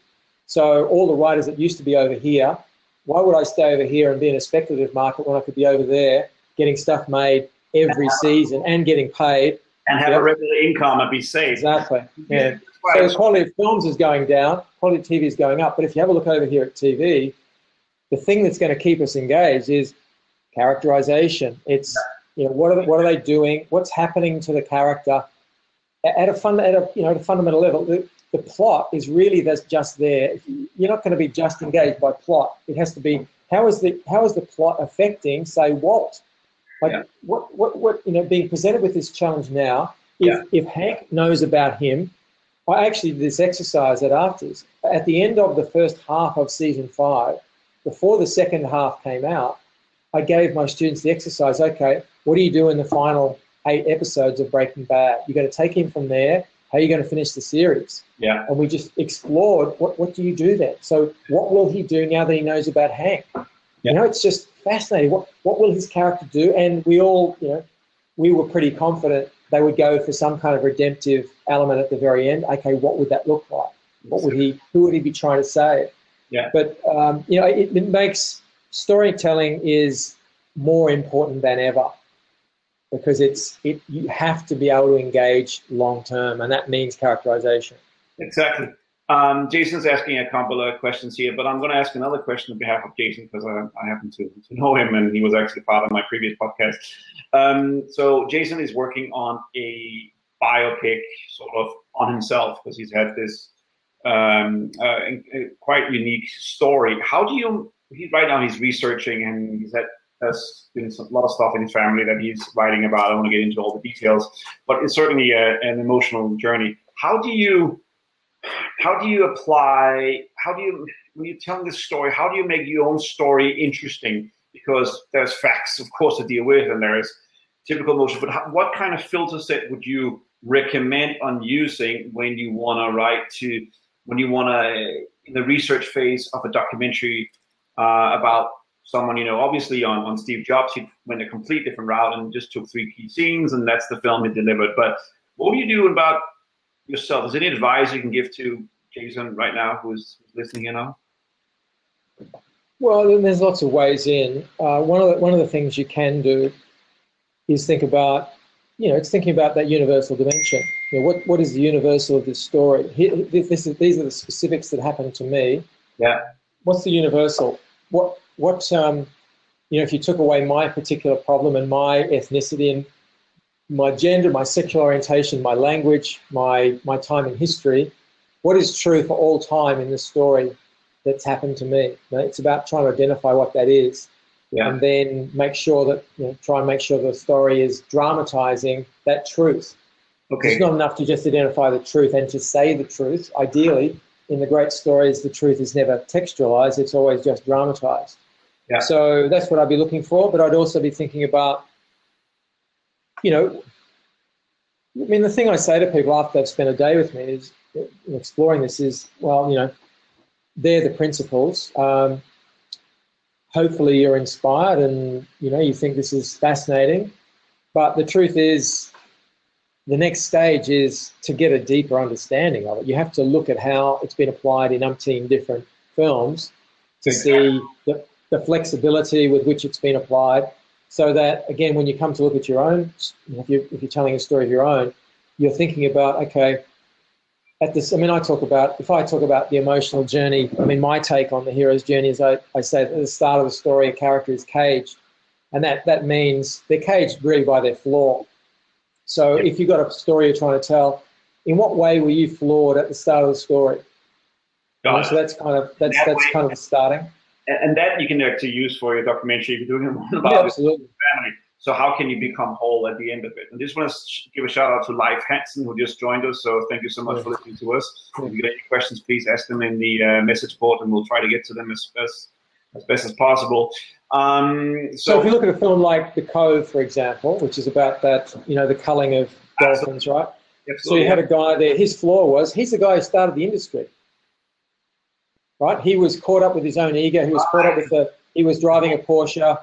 So all the writers that used to be over here, why would I stay over here and be in a speculative market when I could be over there getting stuff made every season and getting paid? And have a regular income and be safe. Exactly. Yeah. So the quality of films is going down, quality of TV is going up. But if you have a look over here at TV, the thing that's going to keep us engaged is characterization. It's what are they doing? What's happening to the character at a fundamental level? The plot is really just there. You're not going to be just engaged by plot. It has to be how is the plot affecting, say, Walt? What being presented with this challenge now, if Hank knows about him, I actually did this exercise at AFTRS. At the end of the first half of season 5, before the second half came out, I gave my students the exercise, okay, what do you do in the final 8 episodes of Breaking Bad? You're going to take him from there. How are you going to finish the series? Yeah. And we just explored, what do you do then? So what will he do now that he knows about Hank? Yeah. It's just fascinating. What will his character do? And we all, we were pretty confident they would go for some kind of redemptive element at the very end. Okay, what would that look like? Who would he be trying to save? Yeah. But it makes storytelling is more important than ever because you have to be able to engage long term, and that means characterization. Exactly. Jason's asking a couple of questions here, but I'm going to ask another question on behalf of Jason because I happen to know him, and he was actually part of my previous podcast. So Jason is working on a biopic sort of on himself because he's had this quite unique story. How do you? Right now he's researching, and there's been a lot of stuff in his family that he's writing about. I don't want to get into all the details, but it's certainly an emotional journey. How do you apply, when you're telling this story, how do you make your own story interesting? Because there's facts, of course, to deal with, and there's typical emotion, but what kind of filter set would you recommend on using when you want to in the research phase of a documentary about someone, obviously on Steve Jobs, he went a complete different route and just took 3 key scenes, and that's the film he delivered. But what do you do about yourself? Is there any advice you can give to Jason right now who's listening now? Well, there's lots of ways in. One of the things you can do is think about, it's thinking about that universal dimension. What is the universal of this story? These are the specifics that happened to me. Yeah. What's the universal? If you took away my particular problem and my ethnicity and my gender, my sexual orientation, my language, my time in history, what is true for all time in this story that's happened to me? It's about trying to identify what that is, and then make sure that try and make sure the story is dramatizing that truth. Okay. It's not enough to just identify the truth and to say the truth. Ideally, in the great stories, the truth is never textualized; it's always just dramatized. Yeah. So that's what I'd be looking for. But I'd also be thinking about, the thing I say to people after they've spent a day with me is exploring this is, they're the principles. Hopefully you're inspired and, you think this is fascinating. But the truth is, the next stage is to get a deeper understanding of it. You have to look at how it's been applied in umpteen different films to see the flexibility with which it's been applied. So that, again, when you come to look at your own, if you're telling a story of your own, you're thinking about, okay, if I talk about the emotional journey, my take on the hero's journey is I say at the start of the story, a character is caged. And that means they're caged really by their flaw. So if you've got a story you're trying to tell, in what way were you flawed at the start of the story? So that's kind of the starting. And that you can actually use for your documentary if you're doing it about absolutely. Family. So how can you become whole at the end of it? And just want to give a shout out to Leif Hansen, who just joined us. So thank you so much for listening to us. If you get any questions, please ask them in the message board, and we'll try to get to them as best as possible. So if you look at a film like The Cove, for example, which is about that, the culling of dolphins, right? Absolutely. So you had a guy there. His flaw was he's the guy who started the industry. Right, he was caught up with his own ego. He was caught up with he was driving a Porsche.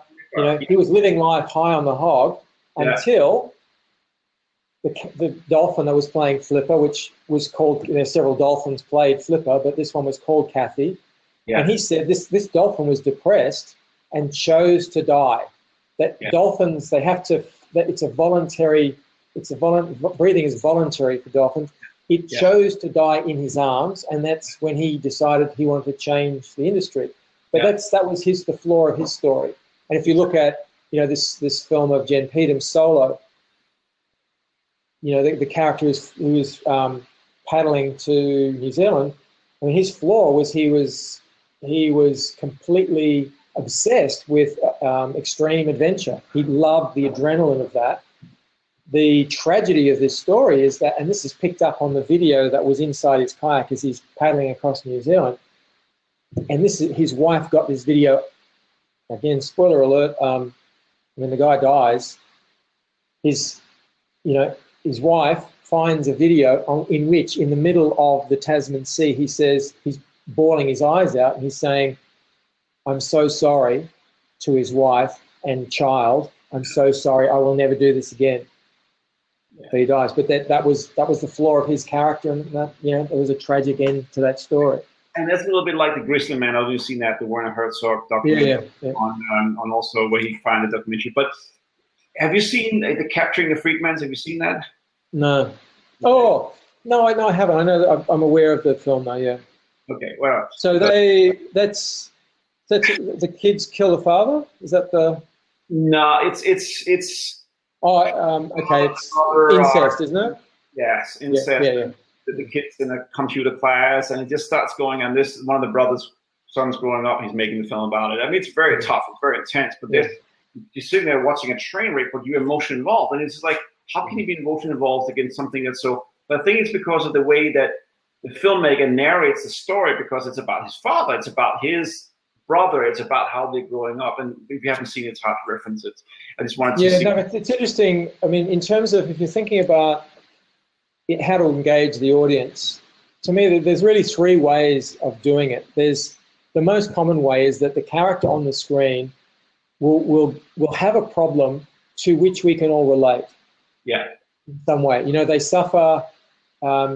He was living life high on the hog until the dolphin that was playing Flipper, which was called. Several dolphins played Flipper, but this one was called Kathy. Yeah. And he said this dolphin was depressed and chose to die. Dolphins, they have to. It's a voluntary. Breathing is voluntary for dolphins. It chose to die in his arms, and that's when he decided he wanted to change the industry. But that was the flaw of his story. And if you look at this film of Jen Peetham's Solo, the character who was paddling to New Zealand. His flaw was he was completely obsessed with extreme adventure. He loved the adrenaline of that. The tragedy of this story is that, and this is picked up on the video that was inside his kayak as he's paddling across New Zealand, and his wife got this video. Again, spoiler alert, when the guy dies, his wife finds a video in which, in the middle of the Tasman Sea, he says, he's bawling his eyes out, and he's saying, "I'm so sorry," to his wife and child. "I'm so sorry, I will never do this again." So he dies, but that was the flaw of his character, and there was a tragic end to that story. And that's a little bit like The Grizzly Man. I've seen that, the Werner Herzog documentary on also where he found the documentary. But have you seen the Capturing the Freakmans? Have you seen that? No. Oh, No, I haven't. I know that I'm aware of the film though. Yeah. Okay, well, So that's the kids kill the father. Is that the? no, it's Oh, okay. It's rather, incest, isn't it? yes, Yeah, incest. yeah, yeah. The kid's in a computer class, and it just starts going on. This one of the brothers' sons growing up. He's making the film about it. I mean, it's very tough. It's very intense. But Yeah. you're sitting there watching a train wreck, but you're emotion involved, and it's just like, how can you be emotion involved against something that's so? But I think it's because of the way that the filmmaker narrates the story, because it's about his father, it's about his brother, it's about how they're growing up. And if you haven't seen it, it's hard to reference it. I just wanted to Yeah, see. no, it's interesting. I mean, in terms of if you're thinking about how to engage the audience, to me, there's really three ways of doing it. There's the most common way is that the character on the screen will have a problem to which we can all relate. Yeah. In some way. You know, they suffer,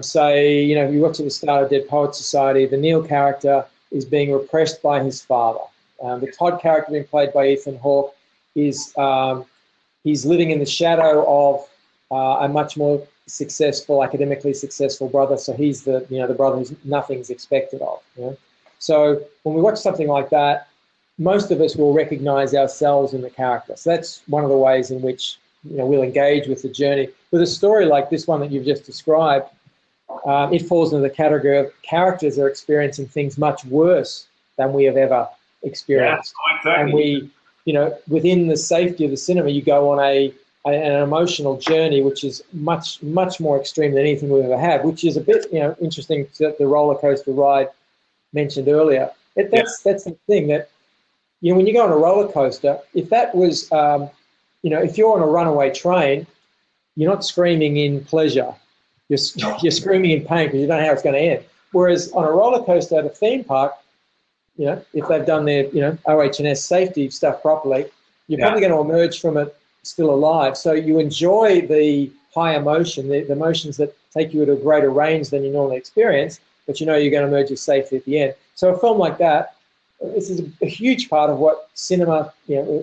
say, you know, you watch at the start of Dead Poets Society, the Neil character is being repressed by his father. The Todd character being played by Ethan Hawke is he's living in the shadow of a much more successful, academically successful brother. So he's the brother who's nothing's expected of. You know? So when we watch something like that, most of us will recognize ourselves in the character. So that's one of the ways in which we'll engage with the journey. With a story like this one that you've just described, it falls into the category of characters are experiencing things much worse than we have ever experienced. Yeah, exactly. And we, within the safety of the cinema, you go on an emotional journey which is much, much more extreme than anything we've ever had, which is a bit, interesting to the roller coaster ride mentioned earlier. That's the thing that, when you go on a roller coaster, if that was, if you're on a runaway train, you're not screaming in pleasure. You're screaming in pain because you don't know how it's going to end. Whereas on a roller coaster at a theme park, if they've done their, OH&S safety stuff properly, you're probably going to emerge from it still alive. So you enjoy the high emotion, the emotions that take you at a greater range than you normally experience, but you're going to emerge safely at the end. So a film like that, this is a huge part of what cinema,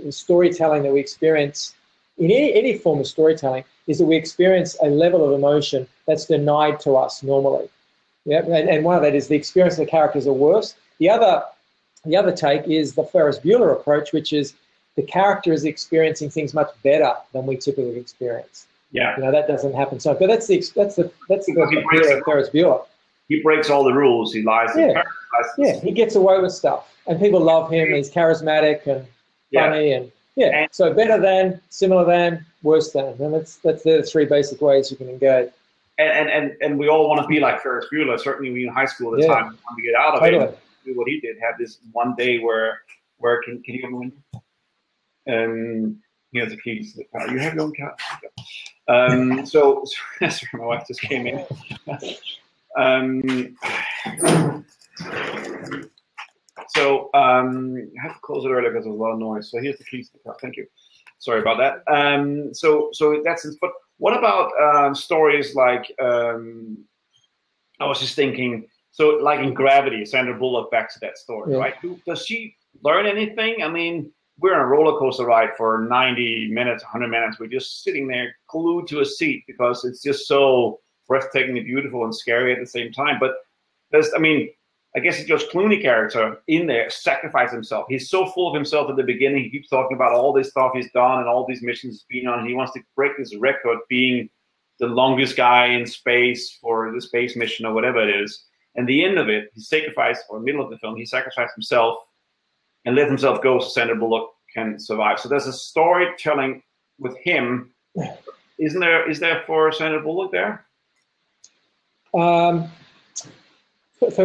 storytelling that we experience in any form of storytelling, is that we experience a level of emotion that's denied to us normally. Yeah, and one of that is the experience of the characters are worse. The other take is the Ferris Bueller approach, which is the character is experiencing things much better than we typically experience. Yeah, that doesn't happen. So, but that's the appeal of Ferris Bueller. He breaks all the rules. He lies. Yeah, he gets away with stuff, and people love him. He's charismatic and funny, and so better than, similar than, worse than, and that's the three basic ways you can engage. And we all want to be like Ferris Bueller. Certainly, we in high school at the time we wanted to get out of it. Do what he did. Have this one day where can you open the window? Here's the keys to the car. You have your own car. So sorry, my wife just came in. I have to close it earlier because there's a lot of noise. So here's the keys to the car. Thank you. Sorry about that. So that's it. But what about stories like? I was just thinking. So like in Gravity, Sandra Bullock, back to that story, right? Does she learn anything? I mean, we're on a roller coaster ride for 90 minutes, 100 minutes. We're just sitting there glued to a seat because it's just so breathtakingly beautiful and scary at the same time. But I guess the George Clooney character in there sacrificed himself. He's so full of himself at the beginning. He keeps talking about all this stuff he's done and all these missions he's been on. And he wants to break this record, being the longest guy in space for the space mission or whatever it is. And the end of it, he sacrificed, or middle of the film, he sacrificed himself and let himself go so Sandra Bullock can survive. So there's a storytelling with him. Is there for Sandra Bullock there? For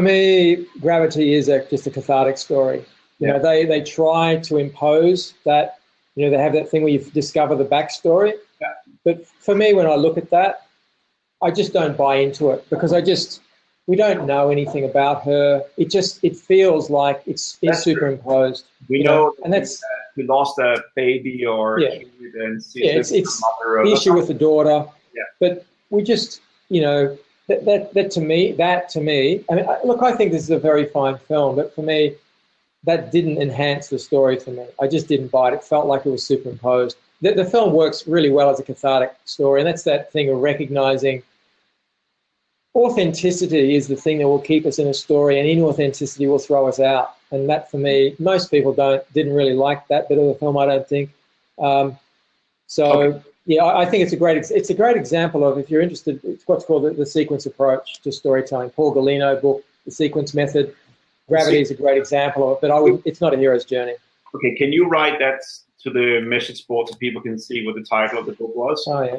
me, Gravity is just a cathartic story. They try to impose that, they have that thing where you discover the backstory. Yeah. But for me, when I look at that, I just don't buy into it because we don't know anything about her. It feels like it's superimposed. We know, and that's we lost a baby or a kid and it's the issue with the daughter. Yeah. But we just, that to me. I mean, look, I think this is a very fine film, but for me, that didn't enhance the story for me. I just didn't buy it. It felt like it was superimposed. The film works really well as a cathartic story, and that's that thing of recognizing authenticity is the thing that will keep us in a story, and inauthenticity will throw us out. And that, for me, most people didn't really like that bit of the film, I don't think. So yeah, I think it's a great example of, if you're interested, it's what's called the sequence approach to storytelling. Paul Galino book, The Sequence Method. Gravity is a great example of it, but it's not a hero's journey. Okay, can you write that to the message board so people can see what the title of the book was? Oh, yeah.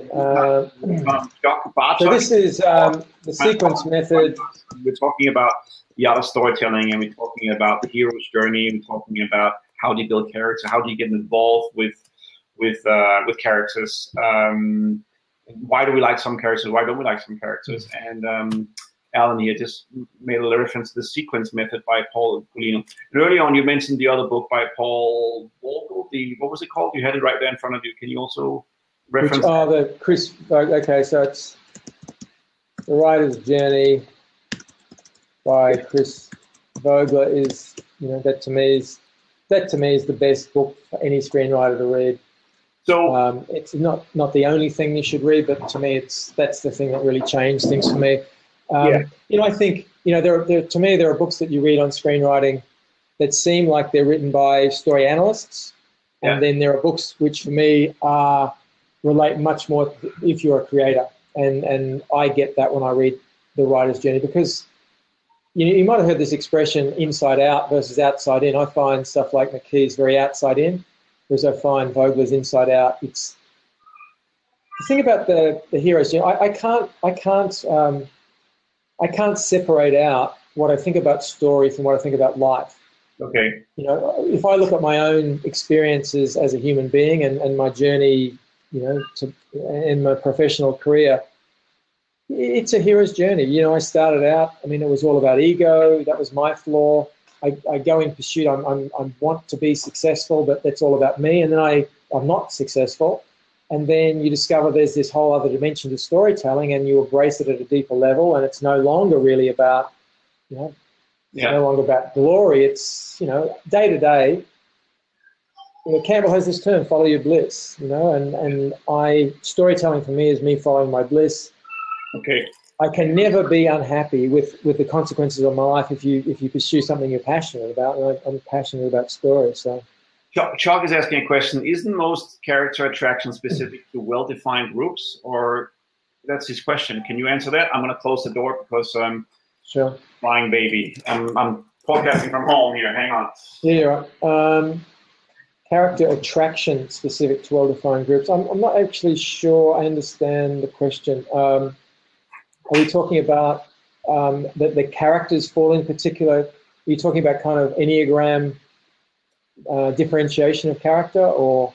So this is The Sequence Method. We're talking about the art of storytelling, and we're talking about the hero's journey, and we're talking about how do you build character, how do you get involved with characters. Why do we like some characters? Why don't we like some characters? And Alan here just made a little reference to The Sequence Method by Paul Galino. And early on, you mentioned the other book by Paul Vogel. What was it called? You had it right there in front of you. Can you also reference? The Chris. Okay, so it's The Writer's Journey by Chris Vogler. Is that to me is the best book for any screenwriter to read. So it's not the only thing you should read, but to me, that's the thing that really changed things for me. I think to me there are books that you read on screenwriting that seem like they're written by story analysts, and then there are books which for me relate much more if you're a creator, and I get that when I read The Writer's Journey, because you might have heard this expression inside out versus outside in. I find stuff like McKee's very outside in, whereas I find Vogler's inside out. It's the thing about the heroes. I can't separate out what I think about story from what I think about life. Okay. If I look at my own experiences as a human being and my journey, in my professional career, it's a hero's journey. I started out, it was all about ego. That was my flaw. I go in pursuit. I want to be successful, but that's all about me. And then I'm not successful. And then you discover there's this whole other dimension to storytelling, and you embrace it at a deeper level, and it's no longer really about, no longer about glory. It's, day to day. Campbell has this term, follow your bliss, and storytelling for me is me following my bliss. Okay. I can never be unhappy with the consequences of my life if you pursue something you're passionate about, and I'm passionate about story, so. Chuck is asking a question. Isn't most character attraction specific to well-defined groups? Or that's his question. Can you answer that? I'm going to close the door because I'm flying baby. I'm podcasting from home here. Hang on. Yeah, you're right. Character attraction specific to well-defined groups. I'm not actually sure I understand the question. Are we talking about that the characters fall in particular? Are you talking about kind of Enneagram differentiation of character, or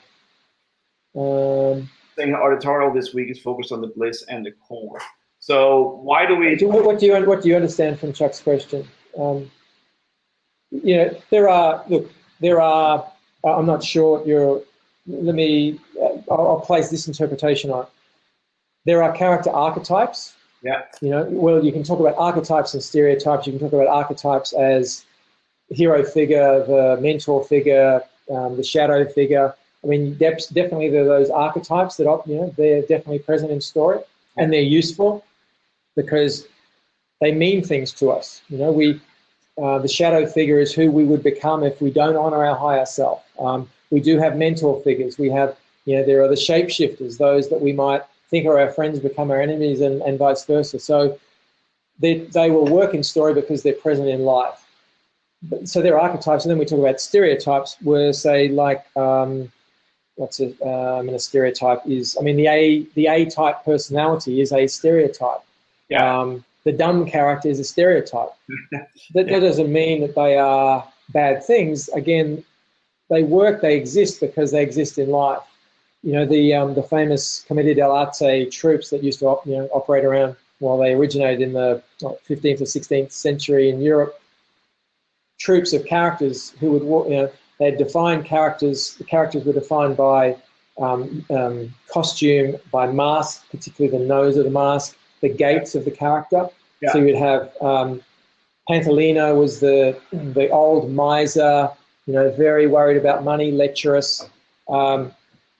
saying editorial this week is focused on the bliss and the core. So why do we? What do you understand from Chuck's question? There are. I'm not sure. I'll place this interpretation on. There are character archetypes. Yeah. Well, you can talk about archetypes and stereotypes. You can talk about archetypes as hero figure, the mentor figure, the shadow figure. Definitely there are those archetypes that they're definitely present in story, and they're useful because they mean things to us. The shadow figure is who we would become if we don't honor our higher self. We do have mentor figures. We have, there are the shapeshifters, those that we might think are our friends become our enemies, and vice versa. So they will work in story because they're present in life. So there are archetypes, and then we talk about stereotypes, where say like a stereotype is, the A-type personality is a stereotype. Yeah. The dumb character is a stereotype. That doesn't mean that they are bad things. Again, they exist because they exist in life. The famous Commedia dell'arte troops that used to operate around, they originated in the 15th or 16th century in Europe. Troops of characters who would, they had defined characters. The characters were defined by costume, by mask, particularly the nose of the mask, the gaits of the character. Yeah. So you'd have Pantaleino was the old miser, very worried about money, lecherous, and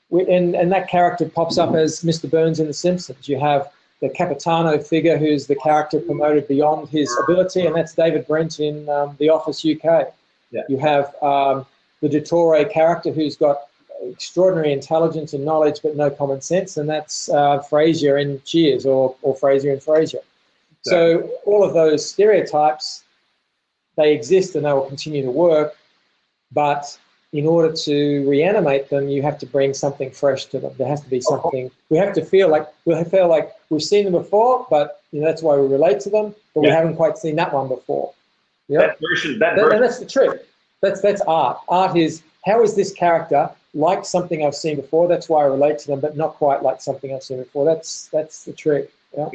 that character pops up as Mr. Burns in The Simpsons. You have the Capitano figure, who's the character promoted beyond his ability, and that's David Brent in The Office UK. Yeah. You have the Dottore character, who's got extraordinary intelligence and knowledge but no common sense, and that's Frasier in Cheers, or Frasier in Frasier. Exactly. So all of those stereotypes, they exist and they will continue to work, but in order to reanimate them, you have to bring something fresh to them. There has to be something. We have to feel like we've seen them before, but that's why we relate to them, but we haven't quite seen that one before. That version. That's the trick. That's art. Art is, how is this character like something I've seen before? That's why I relate to them, but not quite like something I've seen before. That's the trick. Yeah.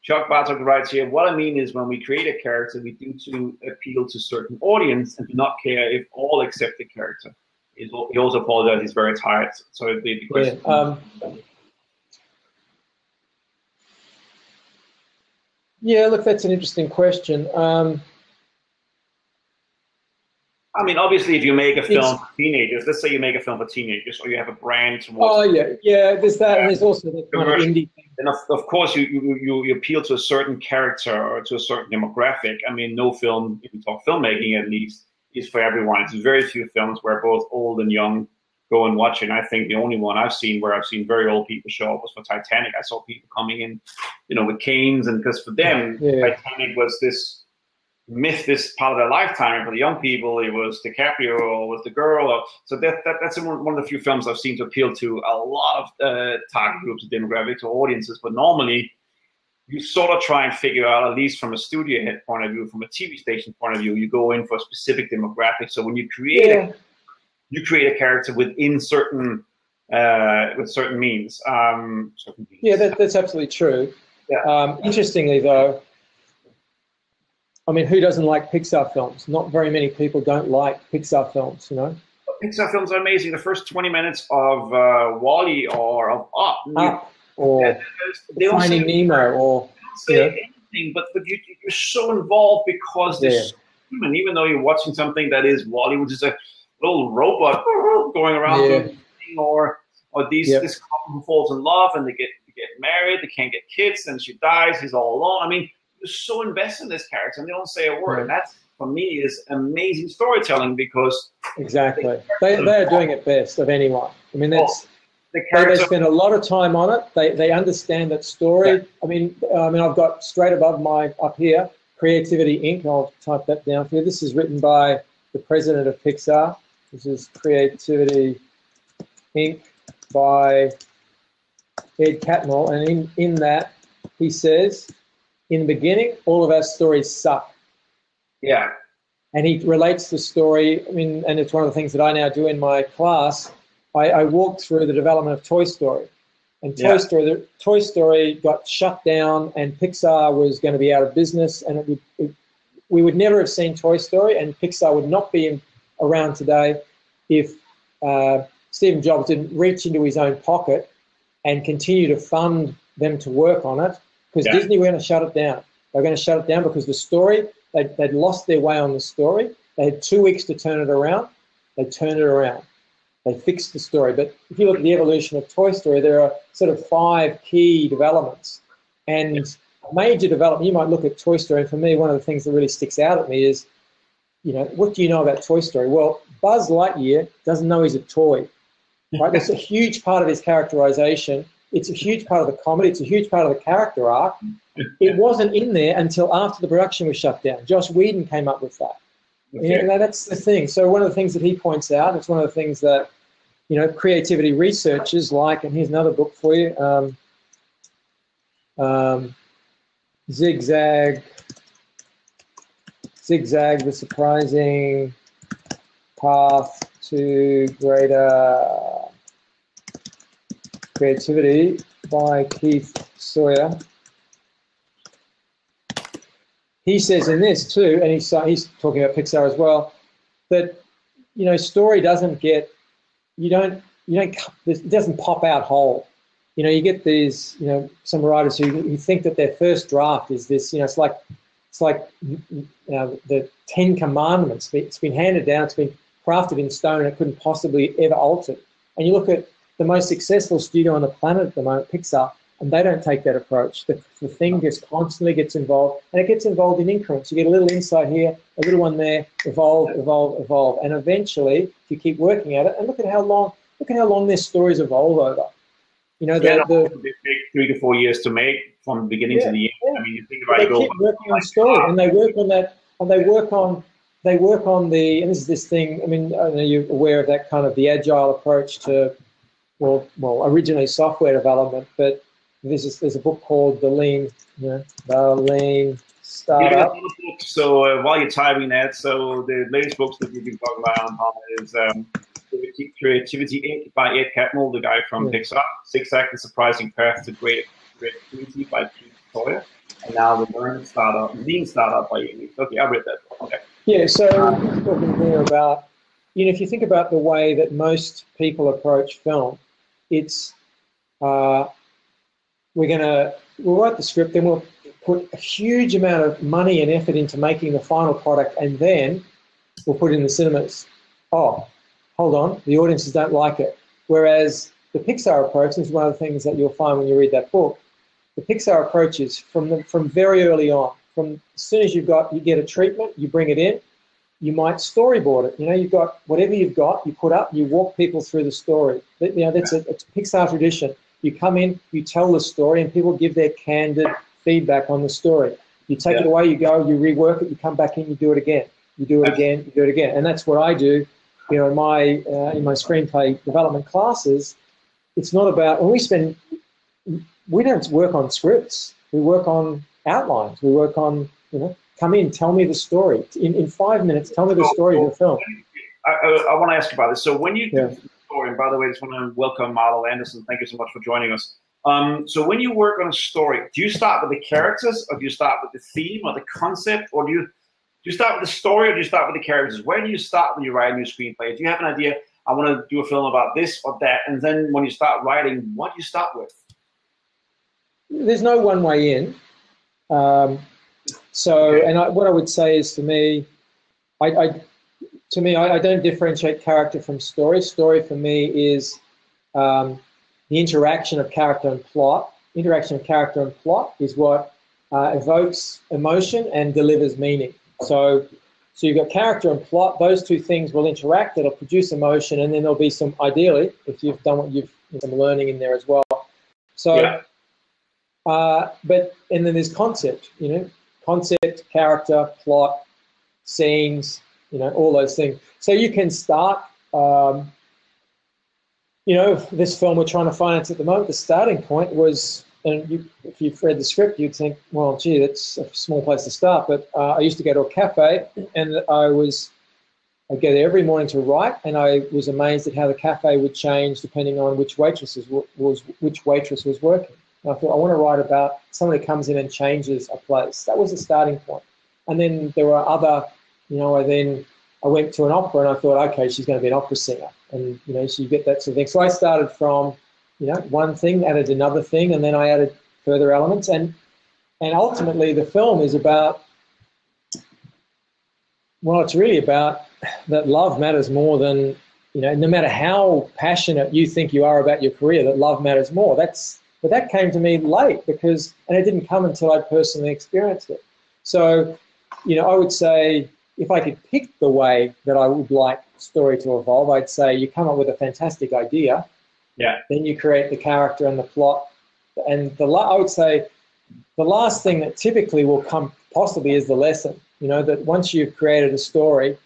Chuck Bartok writes here, what I mean is when we create a character, we do to appeal to certain audience and do not care if all accept the character. He also apologized, he's very tired. So the question... Yeah, look, that's an interesting question. I mean, obviously, if you make a film for teenagers, let's say you make a film for teenagers, or you have a brand towards... there's that, and there's also the kind of indie thing. And of course, you appeal to a certain character or to a certain demographic. I mean, no film, if you talk filmmaking at least, is for everyone. It's very few films where both old and young go and watch it. And I think the only one I've seen where I've seen very old people show up was for Titanic. I saw people coming in, with canes, and because for them, Titanic was this myth, this part of their lifetime. For the young people, it was DiCaprio or was the girl. So that's one of the few films I've seen to appeal to a lot of target groups, demographics, or audiences. But normally, you sort of try and figure out, at least from a studio head point of view, from a TV station point of view, you go in for a specific demographic. So when you create a character within certain with certain means. Yeah, that's absolutely true. Yeah. Interestingly, though, I mean, who doesn't like Pixar films? Not very many people don't like Pixar films, Pixar films are amazing. The first 20 minutes of WALL-E or of Up, or Finding Nemo, or anything, but you're so involved because there's human. Even though you're watching something that is WALL-E, which is a little robot going around, or this couple who falls in love and they get married, they can't get kids, and she dies. He's all alone. I mean, you're so invested in this character, and they don't say a word. And that, for me, is amazing storytelling because exactly they are doing it best of anyone. I mean, they spend a lot of time on it. They understand that story. Yeah. I mean, I've got straight above up here, Creativity Inc. I'll type that down for you. This is written by the president of Pixar. This is Creativity Inc. by Ed Catmull, and in that he says, in the beginning, all of our stories suck. Yeah. And he relates the story, and it's one of the things that I now do in my class. I walk through the development of Toy Story. And Toy Story got shut down, and Pixar was going to be out of business, and we would never have seen Toy Story, and Pixar would not be around today if Steve Jobs didn't reach into his own pocket and continue to fund them to work on it. Because Disney were going to shut it down. They were going to shut it down because the story, they'd lost their way on the story. They had 2 weeks to turn it around. They turned it around. They fixed the story. But if you look at the evolution of Toy Story, there are sort of 5 key developments. And a major development, you might look at Toy Story, and for me, one of the things that really sticks out at me is, what do you know about Toy Story? Well, Buzz Lightyear doesn't know he's a toy. Right? That's a huge part of his characterization. It's a huge part of the comedy. It's a huge part of the character arc. It wasn't in there until after the production was shut down. Joss Whedon came up with that. Okay. That's the thing. So one of the things that he points out, it's one of the things that, creativity researchers like, and here's another book for you, Zigzag, The Surprising Path to Greater Creativity by Keith Sawyer. He says in this too, and he's talking about Pixar as well, that story doesn't get, it doesn't pop out whole. You get these, some writers who think that their first draft is this, it's like the 10 Commandments. It's been handed down, it's been crafted in stone, and it couldn't possibly ever alter. And you look at the most successful studio on the planet at the moment, Pixar, And they don't take that approach. The thing just constantly gets involved, and it gets involved in increments. You get a little insight here, a little one there, evolve, evolve, evolve, and eventually, if you keep working at it, and look at how long their stories evolve over. You know, they take 3 to 4 years to make from the beginning to the end. Yeah. I mean, you think about they it. Keep working on story, and they work on that, and they work on the, and this is this thing. I mean, I know you're aware of that kind of the agile approach to, well, originally software development, but there's a book called The Lean Startup. Yeah, so while you're typing that, so the latest books that you've been talking about on is Creativity Inc. by Ed Catmull, the guy from Pixar, 6 Second Surprising Path to Great Creativity by Pete Sawyer, and now the Lean Startup by Amy. Okay, I read that book. Okay. Yeah, so we're talking here about, if you think about the way that most people approach film, it's we'll write the script, then we'll put a huge amount of money and effort into making the final product, and then we'll put it in the cinemas. Oh, hold on, the audiences don't like it. Whereas the Pixar approach, this is one of the things that you'll find when you read that book, the Pixar approach is from very early on. From as soon as you get a treatment, you bring it in, you might storyboard it. You've got whatever you've got, you put up, you walk people through the story. It's a Pixar tradition. You come in, you tell the story, and people give their candid feedback on the story. You take it away, you go, you rework it, you come back in, you do it again. You do it again, you do it again. And that's what I do. In my screenplay development classes. It's not about, we don't work on scripts. We work on outlines. We work on, come in, tell me the story. In 5 minutes, tell me the story of the film. I want to ask you about this. So when you do the story, and by the way, I just want to welcome Marlo Anderson. Thank you so much for joining us. So when you work on a story, do you start with the characters, or do you start with the theme or the concept, or do you start with the story, or do you start with the characters? Where do you start when you write a new screenplay? Do you have an idea, I want to do a film about this or that, and then when you start writing, what do you start with? There's no one way in. What I would say is, to me, I don't differentiate character from story. Story for me is the interaction of character and plot. Interaction of character and plot is what evokes emotion and delivers meaning. So you've got character and plot. Those two things will interact. It'll produce emotion, and then there'll be some, ideally, if you've done what some learning in there as well. So, and then there's concept. Concept, character, plot, scenes. All those things. So you can start. This film we're trying to finance at the moment. The starting point was. And if you've read the script, you'd think, well, gee, that's a small place to start. But I used to go to a cafe, and I'd go there every morning to write, and I was amazed at how the cafe would change depending on which waitress was working. And I thought, I want to write about someone who comes in and changes a place. That was the starting point. And then there were other, I went to an opera, and I thought, okay, she's going to be an opera singer, and so you get that sort of thing. So I started from one thing, added another thing, and then I added further elements. And ultimately, the film is about, it's really about that love matters more than, no matter how passionate you think you are about your career, that love matters more. But that came to me late and it didn't come until I personally experienced it. So, I would say, if I could pick the way that I would like story to evolve, I'd say you come up with a fantastic idea. Yeah. Then you create the character and the plot, and I would say the last thing that typically will come possibly is the lesson. That once you've created a story,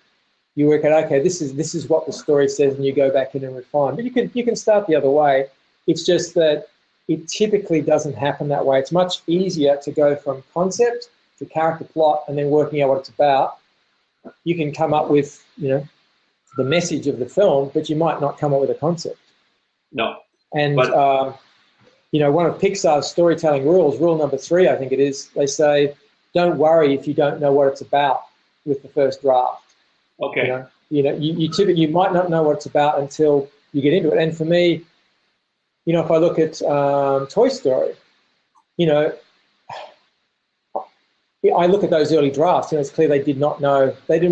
you work out, okay, this is what the story says, and you go back in and refine. But you can start the other way. It's just that it typically doesn't happen that way. It's much easier to go from concept to character, plot, and then working out what it's about. You can come up with the message of the film, but you might not come up with a concept. No. And, one of Pixar's storytelling rules, rule number 3, I think it is, they say, don't worry if you don't know what it's about with the first draft. Okay. You might not know what it's about until you get into it. And for me, if I look at Toy Story, I look at those early drafts, and it's clear they didn't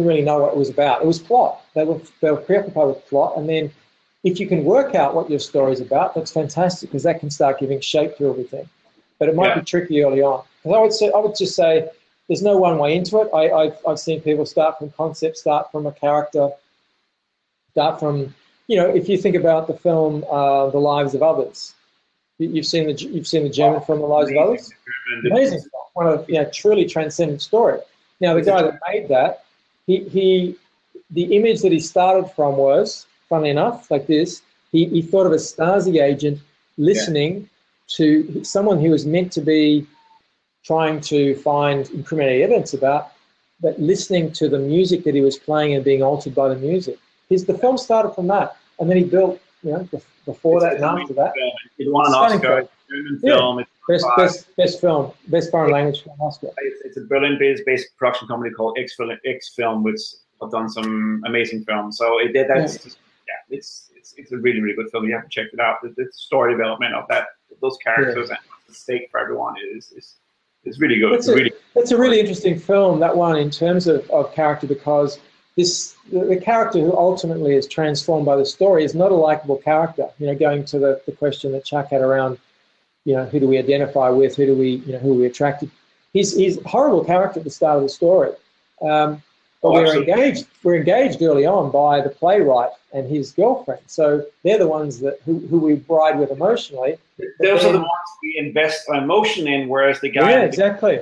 really know what it was about. It was plot. They were preoccupied with plot, and then if you can work out what your story's about, that's fantastic, because that can start giving shape to everything. But it might be tricky early on. Because I would just say there's no one way into it. I've seen people start from concept, start from a character, start from, if you think about the film The Lives of Others, you've seen the German film The Lives of Others. Amazing film. One of truly transcendent story. Now the guy that made that, the image that he started from was, funnily enough, like this. He thought of a Stasi agent listening to someone he was meant to be trying to find incriminating evidence about, but listening to the music that he was playing and being altered by the music. The film started from that, and then he built, before that and after that. It won an Oscar. German film. Best film, best foreign language film Oscar. It's a Berlin-based production company called X-Film, which have done some amazing films. So it's a really, really good film. You have to check it out. The story development of those characters and the stake for everyone is really good. It's a really interesting film, that one, in terms of character, because the character who ultimately is transformed by the story is not a likable character. Going to the question that Chuck had around, who do we identify with, who are we attracted? He's a horrible character at the start of the story. But we're engaged early on by the playwright and his girlfriend. So they're the ones who we bride with emotionally. Those are the ones we invest our emotion in, whereas the guy exactly.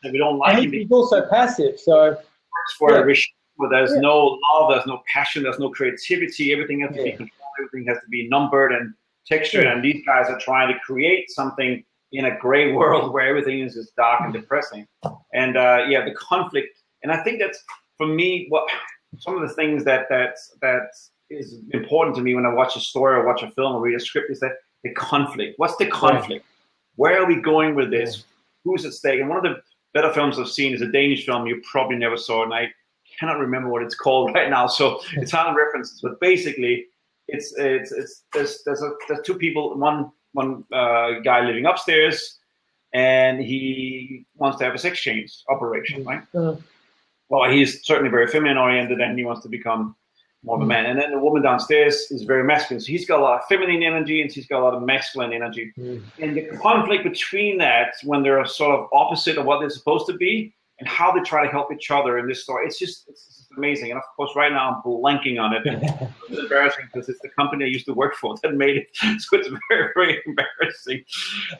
that we don't like him. He's also passive. So works for a regime where there's no love, there's no passion, there's no creativity. Everything has to be controlled. Everything has to be numbered and textured. And these guys are trying to create something in a gray world where everything is just dark and depressing. And the conflict. And I think that's, for me, some of the things that is important to me when I watch a story or watch a film or read a script is that the conflict. What's the conflict? Where are we going with this? Who's at stake? And one of the better films I've seen is a Danish film you probably never saw, and I cannot remember what it's called right now, so it's hard to reference. But basically, there's two people, one guy living upstairs, and he wants to have a sex change operation, right? Well, he's certainly very feminine oriented, and he wants to become more of a man. And then the woman downstairs is very masculine. So he's got a lot of feminine energy, and she's got a lot of masculine energy. And the conflict between that, when they're sort of opposite of what they're supposed to be, and how they try to help each other in this story, it's just amazing. And of course, right now I'm blanking on it. It's embarrassing because it's the company I used to work for that made it. So it's very, very embarrassing.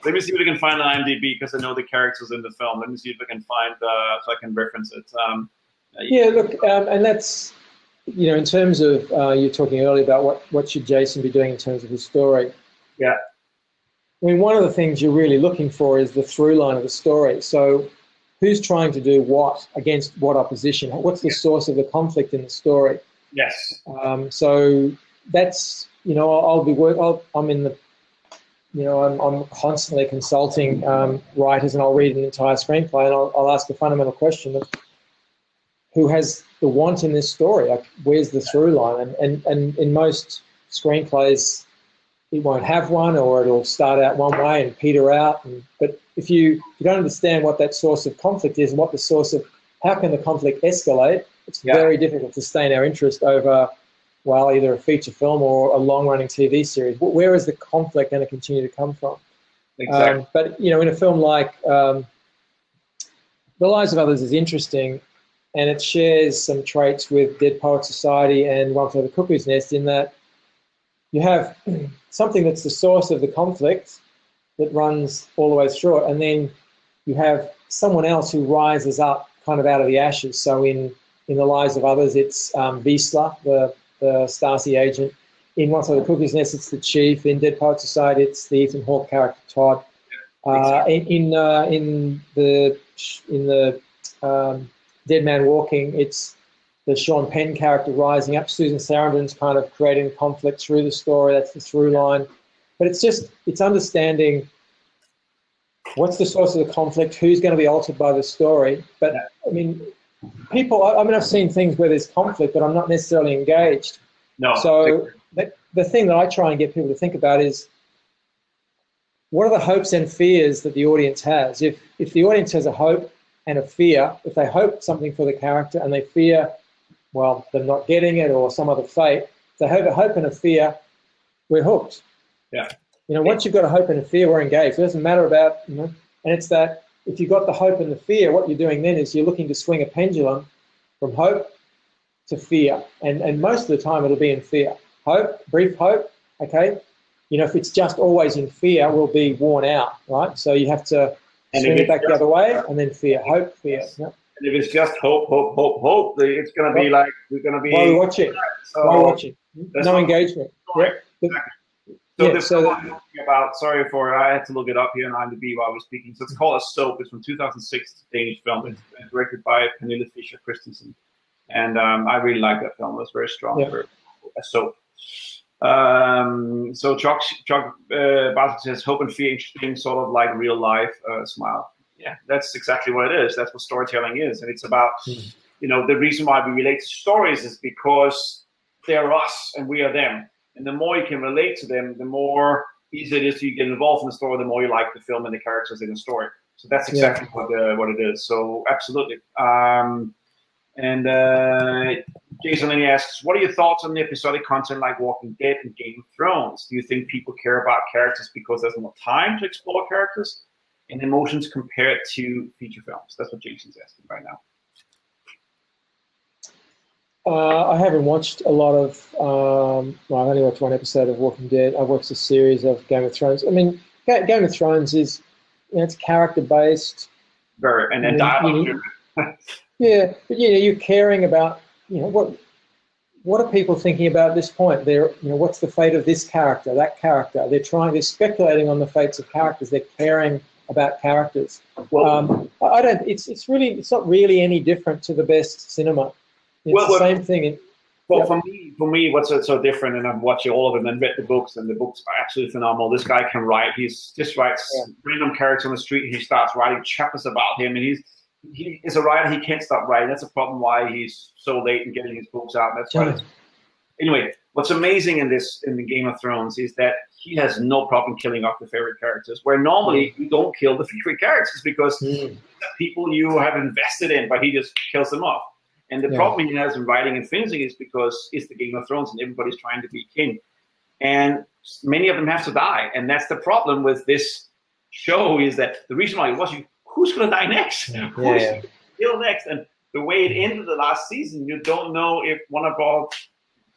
Let me see what I can find on IMDb, because I know the characters in the film. Let me see if I can find so I can reference it. And that's, in terms of, you're talking earlier about what should Jason be doing in terms of his story. Yeah. I mean, one of the things you're really looking for is the through line of the story. So who's trying to do what against what opposition? What's the source of the conflict in the story? Yes. So that's, I'm constantly consulting writers, and I'll read an entire screenplay, and I'll ask a fundamental question of who has the want in this story? Like, where's the through line? And in most screenplays, it won't have one, or it'll start out one way and peter out. But if you don't understand what that source of conflict is, and what the source of, how can the conflict escalate, it's very difficult to sustain our interest over, either a feature film or a long-running TV series. Where is the conflict going to continue to come from? Exactly. But, in a film like The Lives of Others is interesting, and it shares some traits with Dead Poets Society and One Flew Over the Cuckoo's Nest, in that you have something that's the source of the conflict that runs all the way through it, and then you have someone else who rises up kind of out of the ashes. So in The Lives of Others, it's Wiesler, the Stasi agent. In One Flew Over the Cuckoo's Nest, it's the chief. In Dead Poets Society, it's the Ethan Hawke character, Todd. In the Dead Man Walking, it's the Sean Penn character rising up. Susan Sarandon's kind of creating conflict through the story. That's the through line. But it's understanding what's the source of the conflict, who's going to be altered by the story. But, I mean, I've seen things where there's conflict, but I'm not necessarily engaged. No. So the thing that I try and get people to think about is, what are the hopes and fears that the audience has? If the audience has a hope and a fear, if they hope something for the character and they fear, them not getting it or some other fate, if they have a hope and a fear, we're hooked. Yeah. You know, once you've got a hope and a fear, we're engaged. It doesn't matter about, you know, and it's that if you've got the hope and the fear, what you're doing then is you're looking to swing a pendulum from hope to fear. And most of the time it'll be in fear. Hope, brief hope, okay? You know, if it's just always in fear, we'll be worn out, right? So you have to swing it back the other way and then fear, hope, fear. Yeah. And if it's just hope, it's going to be like, we're going to be... Why are we watching? So Why are we watching? No engagement. Right. Yeah. Exactly. So Yeah, this so film I'm talking about, sorry for, I had to look it up here on IMDb while I was speaking. So it's called A Soap. It's from 2006. It's a Danish film. It's directed by Pernille Fischer Christensen. And I really like that film. It was very strong for A Soap. So Chuck Bartlett says, hope and fear, interesting, sort of like real life smile. Yeah, that's exactly what it is. That's what storytelling is. And it's about, you know, the reason why we relate to stories is because they're us and we are them. And the more you can relate to them, the more easy it is to get involved in the story, the more you like the film and the characters in the story. So that's exactly what it is. So absolutely. Jason Lenny asks, what are your thoughts on the episodic content like Walking Dead and Game of Thrones? Do you think people care about characters because there's more time to explore characters and emotions compared to feature films? That's what Jason's asking right now. I haven't watched a lot of, well, I've only watched one episode of Walking Dead. I've watched a series of Game of Thrones. I mean, Game of Thrones is, you know, it's character-based. Very, and then dialogue. Yeah, but, you know, you're caring about, you know, what are people thinking about at this point? They're, you know, what's the fate of this character, that character? They're speculating on the fates of characters. They're caring about characters. Well, it's not really any different to the best cinema. It's the same thing. Well, for me, what's so different, and I'm watching all of them and read the books, and the books are absolutely phenomenal. This guy can write. He just writes random characters on the street, and he starts writing chapters about him, and he is a writer. He can't stop writing. That's a problem why he's so late in getting his books out. That's why. Anyway, what's amazing in the Game of Thrones is that he has no problem killing off the favorite characters, where normally you don't kill the favorite characters because the people you have invested in, but he just kills them off. And the problem he has in writing and finishing is because it's the Game of Thrones and everybody's trying to be king. And many of them have to die. And that's the problem with this show, is that the reason why you're watching, who's going to die next? Who's going to kill next? And the way it ended the last season, you don't know if one of our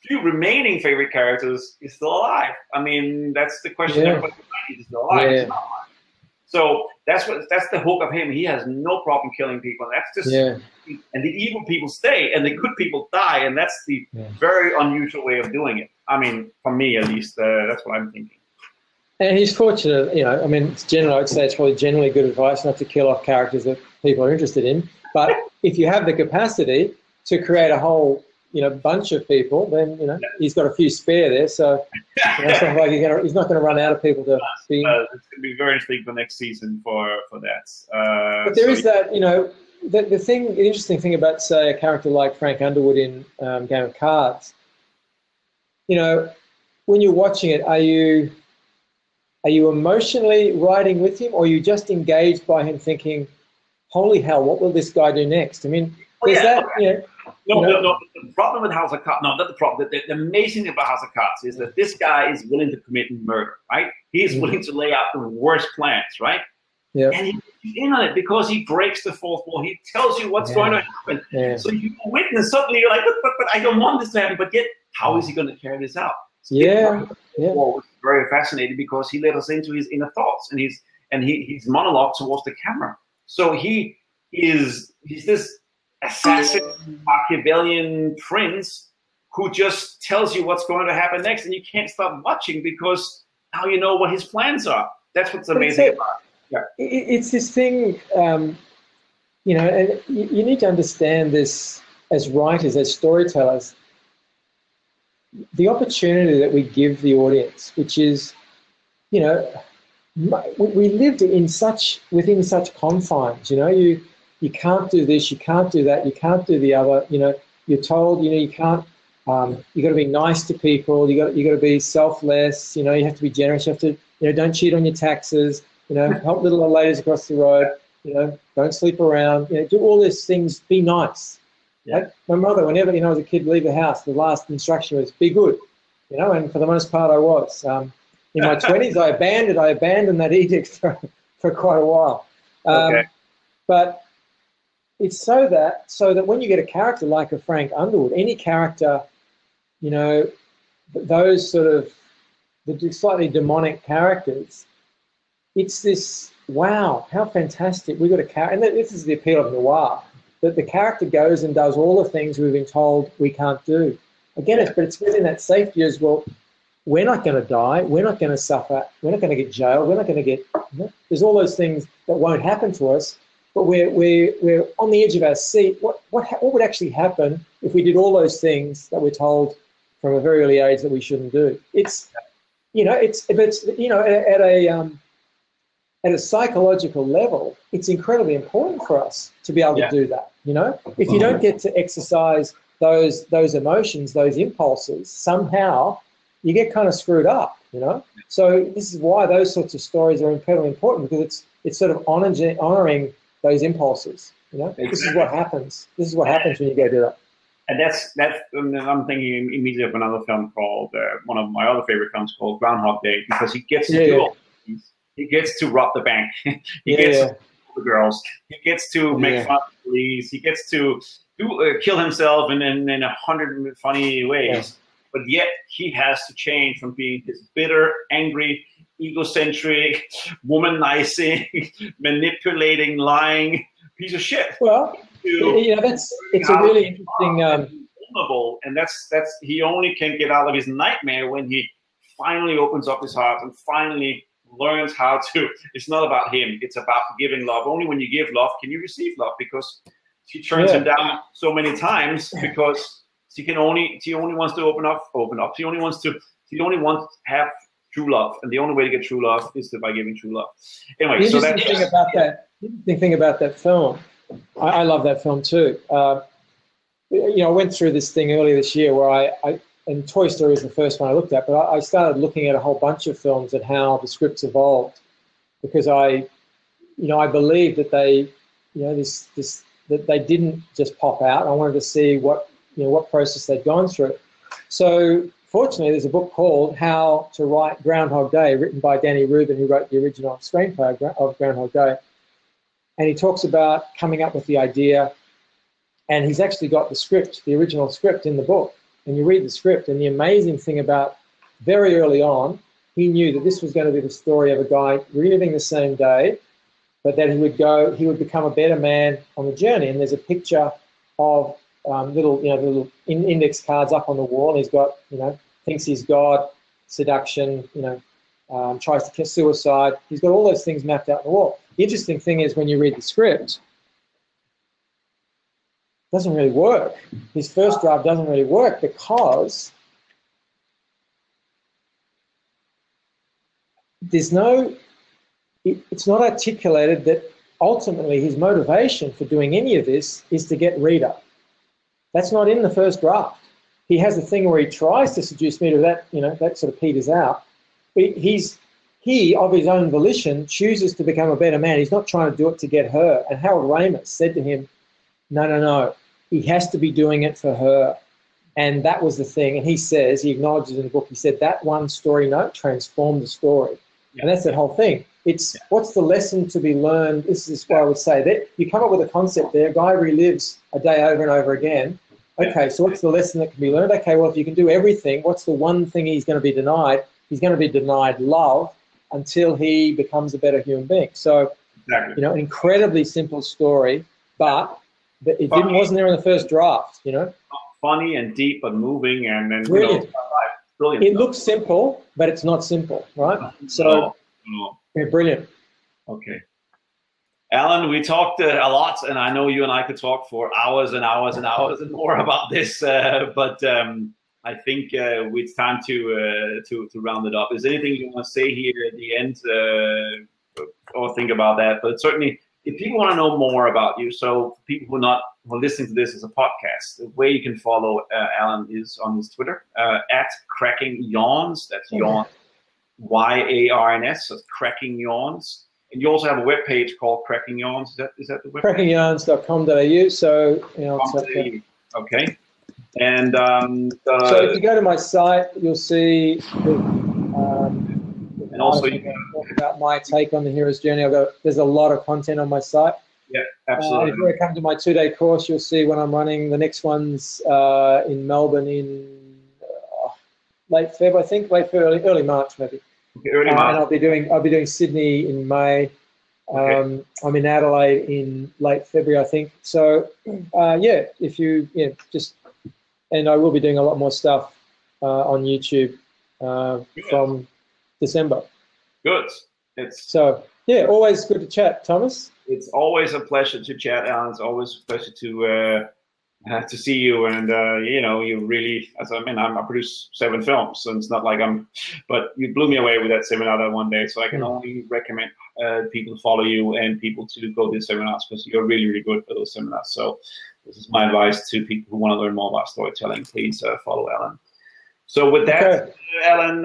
few remaining favorite characters is still alive. I mean, that's the question. Everybody is still alive. He's not alive. So that's the hook of him. He has no problem killing people. That's just and the evil people stay and the good people die, and that's the very unusual way of doing it. I mean, for me at least, that's what I'm thinking. And he's fortunate, you know. I mean, I'd say it's probably generally good advice not to kill off characters that people are interested in. But if you have the capacity to create a whole, you know, bunch of people, then, you know, he's got a few spare there. So you know, it's not like he's not going to run out of people to be. It's going to be very interesting for next season for that. But there is that, you know, the interesting thing about, say, a character like Frank Underwood in Game of Cards. You know, when you're watching it, are you emotionally riding with him, or are you just engaged by him, thinking, "Holy hell, what will this guy do next?" I mean, there's that. You know, No. The problem with House of Cards, no, not the problem. The amazing thing about House of Cards is that this guy is willing to commit murder, right? He is willing to lay out the worst plans, right? Yeah. And he's in on it because he breaks the fourth wall. He tells you what's going to happen. Yeah. So you witness suddenly, you're like, but I don't want this to happen. But yet, how is he going to carry this out? So was very fascinating because he let us into his inner thoughts and his monologue towards the camera. So he's this assassin, Machiavellian prince who just tells you what's going to happen next, and you can't stop watching because now you know what his plans are. That's what's amazing about it. Yeah. It's this thing, you know, and you need to understand this as writers, as storytellers, the opportunity that we give the audience, which is, you know, we lived within such confines, you know, you can't do this, you can't do that, you can't do the other, you know, you're told, you know, you can't, you got to be nice to people, you got to be selfless, you know, you have to be generous, you have to, you know, don't cheat on your taxes, you know, help little old ladies across the road, you know, don't sleep around, you know, do all these things, be nice. Yeah. Like my mother, whenever, you know, as a kid, leave the house, the last instruction was be good. you know, and for the most part I was. In my 20s, I abandoned that edict for quite a while. Okay. But it's so that when you get a character like a Frank Underwood, any character, you know, those sort of the slightly demonic characters, it's this, wow, how fantastic. We got a character, and this is the appeal of noir, that the character goes and does all the things we've been told we can't do. Again, but it's within that safety as well. We're not going to die. We're not going to suffer. We're not going to get jailed. We're not going to get. You know, there's all those things that won't happen to us, but we're on the edge of our seat. What would actually happen if we did all those things that we're told from a very early age that we shouldn't do? It's, you know, it's you know, at a psychological level, it's incredibly important for us to be able to do that. You know, if you don't get to exercise those emotions, those impulses, somehow you get kind of screwed up, you know? So this is why those sorts of stories are incredibly important, because it's sort of honoring those impulses, you know? Exactly. This is what happens. This is what happens when you go do that. And that's I'm thinking immediately of another film called, one of my other favorite films called Groundhog Day, because he gets to do all these. He gets to rob the bank. He gets to the girls. He gets to make fun of the police. He gets to kill himself in 100 funny ways. Yeah. But yet he has to change from being this bitter, angry, egocentric, womanizing, manipulating, lying piece of shit. Well, you know, it's a really interesting. Vulnerable, and that's he only can get out of his nightmare when he finally opens up his heart and finally learns how to. It's not about him. It's about giving love. Only when you give love can you receive love, because she turns him down so many times because. She only wants to open up. She only wants to have true love, and the only way to get true love is by giving true love. Anyway, the interesting thing about that film, I love that film too. You know, I went through this thing earlier this year where and Toy Story is the first one I looked at, but I started looking at a whole bunch of films and how the scripts evolved, because I believe that they, you know, that they didn't just pop out. I wanted to see what process they'd gone through. So fortunately, there's a book called How to Write Groundhog Day, written by Danny Rubin, who wrote the original screenplay of Groundhog Day. And he talks about coming up with the idea, and he's actually got the script, the original script in the book. And you read the script, and the amazing thing about very early on, he knew that this was going to be the story of a guy reliving the same day, but that he would become a better man on the journey. And there's a picture of little index cards up on the wall. He's got, you know, thinks he's God, seduction, you know, tries to kill, suicide. He's got all those things mapped out on the wall. The interesting thing is when you read the script, it doesn't really work. His first draft doesn't really work because it's not articulated that ultimately his motivation for doing any of this is to get Rita. That's not in the first draft. He has a thing where he tries to seduce me to that, you know, that sort of peters out. But he, of his own volition, chooses to become a better man. He's not trying to do it to get her. And Harold Ramis said to him, no. He has to be doing it for her. And that was the thing. And he acknowledges in the book, he said that one story note transformed the story. Yeah. And that's the whole thing. It's what's the lesson to be learned? This is what I would say. That you come up with a concept there, a guy relives a day over and over again. Okay, so what's the lesson that can be learned? Okay, well, if you can do everything, what's the one thing he's going to be denied? He's going to be denied love until he becomes a better human being. So, you know, an incredibly simple story, but it wasn't there in the first draft, you know. Funny and deep and moving and brilliant. Brilliant. It looks simple, but it's not simple, right? So, yeah, brilliant. Okay. Alan, we talked a lot, and I know you and I could talk for hours and hours and hours and more about this, but I think it's time to round it up. Is there anything you want to say here at the end or think about that? But certainly, if people want to know more about you, so people who are listening to this as a podcast, the way you can follow Alan is on his Twitter, at Cracking Yawns. That's Yawns, Y-A-R-N-S, so Cracking Yawns. And you also have a webpage called Cracking Yawns. Is that the webpage? CrackingYawns.com.au. So, you know, okay. And so if you go to my site, you'll see and also you can talk about my take on the hero's journey. There's a lot of content on my site. Yeah, absolutely. If you want to come to my 2-day course, you'll see when I'm running. The next one's in Melbourne in late Feb, I think, early March maybe. Okay, early March. And I'll be doing Sydney in May. Okay. I'm in Adelaide in late February, I think. So if you and I will be doing a lot more stuff on YouTube from December. Good. Always good to chat, Thomas. It's always a pleasure to chat, Alan. It's always a pleasure to see you. And you really, I produce 7 films, and it's not like but you blew me away with that seminar that one day. So I can only recommend people to follow you and people to go to the seminars, because you're really, really good for those seminars. So this is my advice to people who want to learn more about storytelling. Please follow Alan. So with that, Alan,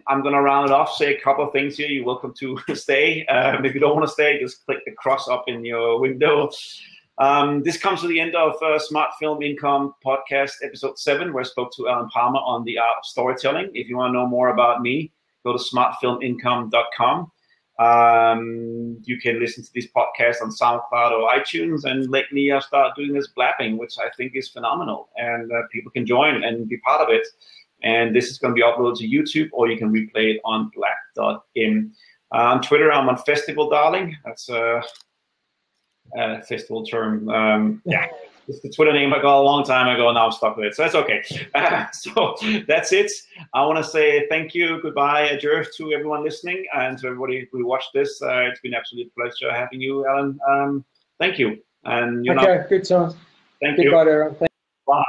I'm going to round it off, say a couple of things here. You're welcome to stay. If you don't want to stay, just click the cross up in your window. This comes to the end of Smart Film Income Podcast, Episode 7, where I spoke to Alan Palmer on the art of storytelling. If you want to know more about me, go to smartfilmincome.com. You can listen to this podcast on SoundCloud or iTunes, and lately I've started doing this blapping, which I think is phenomenal, and people can join and be part of it. And this is going to be uploaded to YouTube, or you can replay it on black.in. On Twitter, I'm on Festival Darling. That's a festival term. It's the Twitter name I got a long time ago, and now I'm stuck with it. So that's okay. So that's it. I want to say thank you, goodbye, adieu to everyone listening, and to everybody who watched this. It's been an absolute pleasure having you, Alan. Thank you. And good time. Thank you. Goodbye, everyone. Bye.